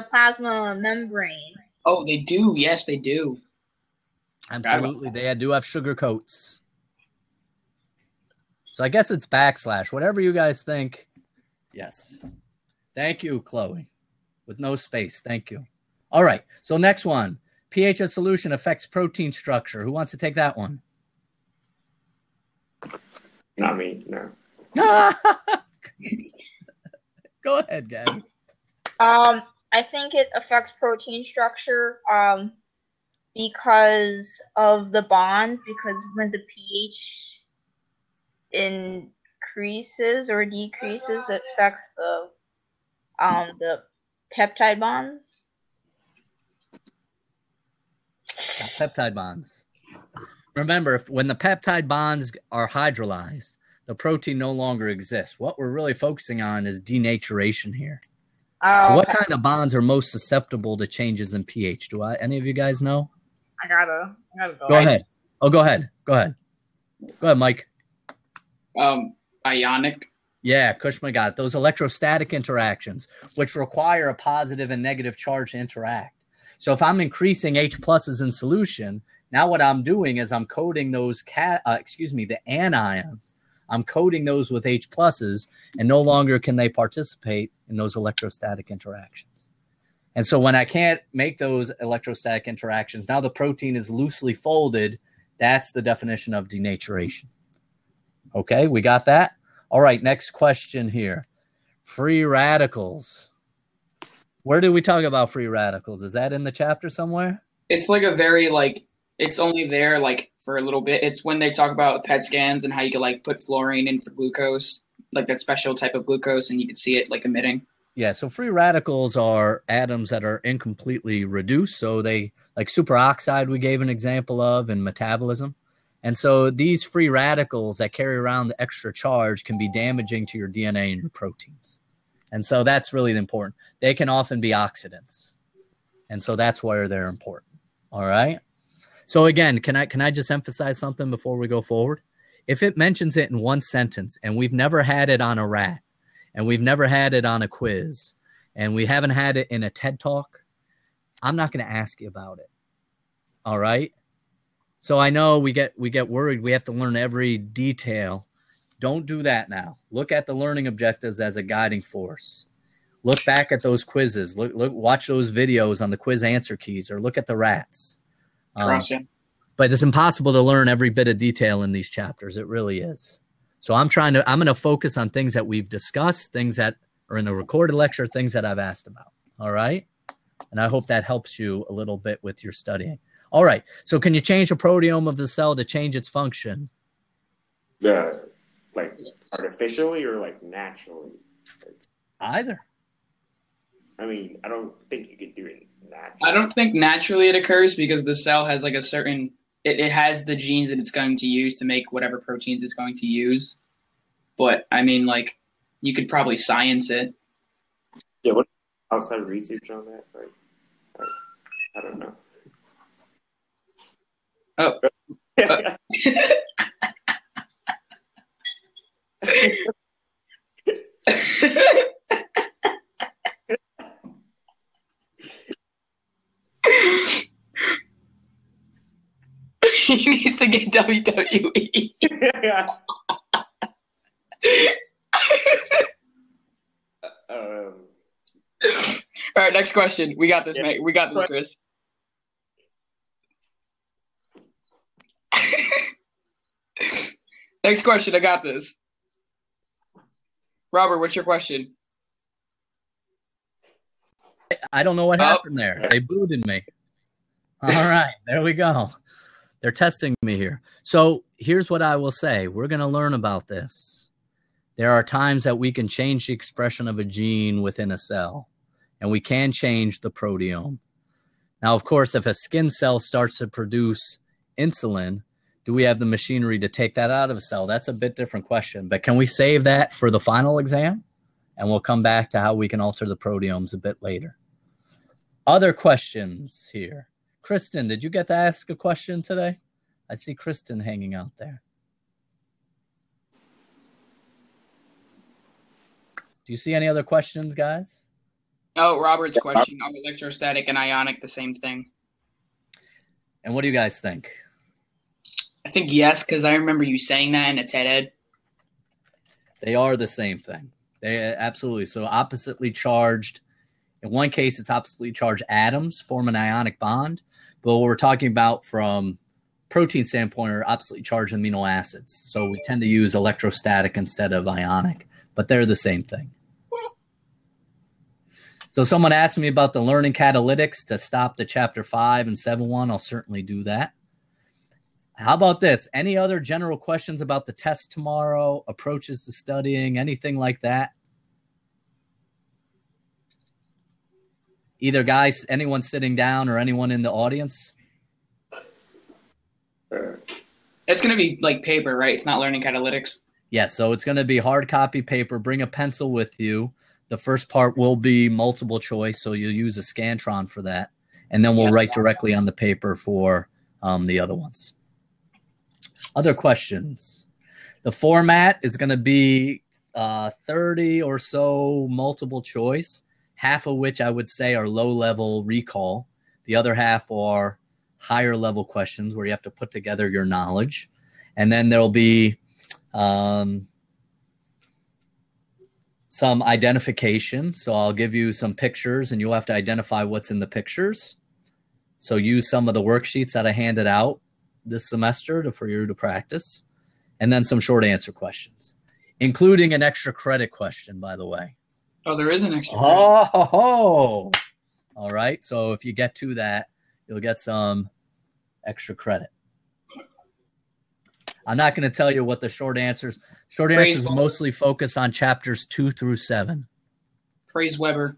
plasma membrane. Oh, they do. Yes, they do. Absolutely. They do have sugar coats. So I guess it's / whatever you guys think. Yes. Thank you, Chloe. With no space. Thank you. All right. So next one. pH of solution affects protein structure. Who wants to take that one? Not me, no. Go ahead, Gabby. I think it affects protein structure because of the bonds, because when the pH increases or decreases, it affects the peptide bonds. Peptide bonds. Remember, when the peptide bonds are hydrolyzed, the protein no longer exists. What we're really focusing on is denaturation here. So what kind of bonds are most susceptible to changes in pH? Any of you guys know? I gotta go. Go ahead. Oh, go ahead. Go ahead, Mike. Ionic. Yeah, Kushma got it. Those electrostatic interactions, which require a positive and negative charge to interact. So if I'm increasing H pluses in solution, now what I'm doing is I'm coating those the anions. I'm coating those with H pluses, and no longer can they participate in those electrostatic interactions. And so when I can't make those electrostatic interactions, now the protein is loosely folded. That's the definition of denaturation. Okay, we got that? All right, next question here. Free radicals. Where did we talk about free radicals? Is that in the chapter somewhere? It's like a very, it's only there, for a little bit. It's when they talk about PET scans and how you could, put fluorine in for glucose, that special type of glucose, and you can see it, emitting. Yeah, so free radicals are atoms that are incompletely reduced. So they, superoxide we gave an example of in metabolism. And so these free radicals that carry around the extra charge can be damaging to your DNA and your proteins. And so that's really important. They can often be oxidants. And so that's where they're important. All right. So again, can I just emphasize something before we go forward? If it mentions it in one sentence and we've never had it on a rat and we've never had it on a quiz and we haven't had it in a TED Talk, I'm not going to ask you about it. All right. So I know we get worried. We have to learn every detail. Don't do that now. Look at the learning objectives as a guiding force. Look back at those quizzes. Watch those videos on the quiz answer keys, or look at the rats. But it's impossible to learn every bit of detail in these chapters. It really is. So I'm going to focus on things that we've discussed, things that are in a recorded lecture, things that I've asked about. All right. And I hope that helps you a little bit with your studying. All right. So can you change the proteome of the cell to change its function? Artificially or naturally? Either. I mean, I don't think you could do it naturally. I don't think naturally it occurs because the cell has a certain, it has the genes that it's going to use to make whatever proteins it's going to use. But I mean, you could probably science it. Yeah, what outside research on that? I don't know. Oh. He needs to get WWE. All right, next question. We got this, mate. We got this, Chris. Next question. I got this. Robert, what's your question? I don't know what happened there. They booted me. All right, there we go. They're testing me here. So here's what I will say. We're going to learn about this. There are times that we can change the expression of a gene within a cell, and we can change the proteome. Now, of course, if a skin cell starts to produce insulin, do we have the machinery to take that out of a cell? That's a bit different question. But can we save that for the final exam? And we'll come back to how we can alter the proteomes a bit later. Other questions here. Kristen, did you get to ask a question today? I see Kristen hanging out there. Do you see any other questions, guys? Oh, Robert's question. Are electrostatic and ionic the same thing? And what do you guys think? I think yes, because I remember you saying that in a TED Ed. They are the same thing. They absolutely. So oppositely charged. In one case, it's oppositely charged atoms form an ionic bond. But what we're talking about from protein standpoint are oppositely charged amino acids. So we tend to use electrostatic instead of ionic, but they're the same thing. So someone asked me about the learning catalytics to stop the chapter 5 and 7.1. I'll certainly do that. How about this? Any other general questions about the test tomorrow, approaches to studying, anything like that? Either guys, anyone sitting down or anyone in the audience? It's going to be like paper, right? It's not learning catalytics. Yes, so it's going to be hard copy paper. Bring a pencil with you. The first part will be multiple choice, so you'll use a Scantron for that. And then we'll write directly on the paper for the other ones. Other questions? The format is going to be 30 or so multiple choice, half of which I would say are low-level recall. The other half are higher-level questions where you have to put together your knowledge. And then there'll be some identification. So I'll give you some pictures, and you'll have to identify what's in the pictures. So use some of the worksheets that I handed out this semester for you to practice. And then some short answer questions, including an extra credit question, by the way. Oh, there is an extra credit. Oh, all right. So if you get to that, you'll get some extra credit. I'm not going to tell you what the short answers. Short answers mostly focus on chapters 2 through 7. Praise Weber.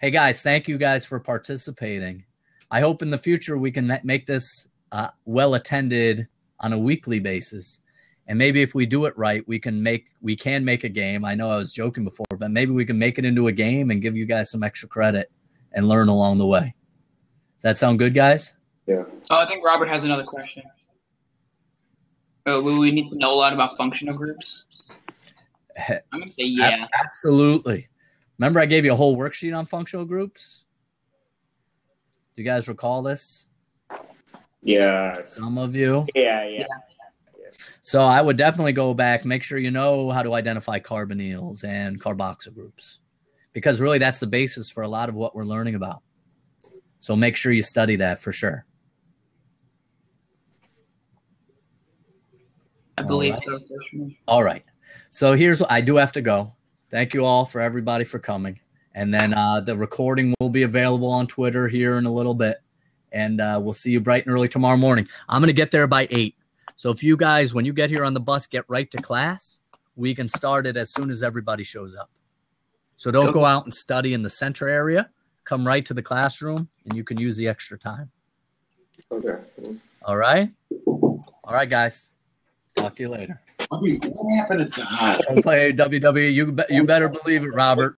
Hey, guys, thank you guys for participating. I hope in the future we can make this well attended on a weekly basis. And maybe if we do it right, we can make a game. I know I was joking before, but maybe we can make it into a game and give you guys some extra credit and learn along the way. Does that sound good, guys? Yeah. Oh, I think Robert has another question. Will we need to know a lot about functional groups? I'm going to say yeah. Absolutely. Remember I gave you a whole worksheet on functional groups? Do you guys recall this? Yeah. Some of you? Yeah. So I would definitely go back, make sure you know how to identify carbonyls and carboxyl groups, because really that's the basis for a lot of what we're learning about. So make sure you study that for sure. I believe so. All right. So here's what I do have to go. Thank you all for everybody for coming. And then the recording will be available on Twitter here in a little bit. And we'll see you bright and early tomorrow morning. I'm going to get there by 8. So if you guys, when you get here on the bus, get right to class, we can start it as soon as everybody shows up. So don't go out and study in the center area. Come right to the classroom, and you can use the extra time. Okay. All right? All right, guys. Talk to you later. What happened to time? Play WWE. You better believe it, Robert.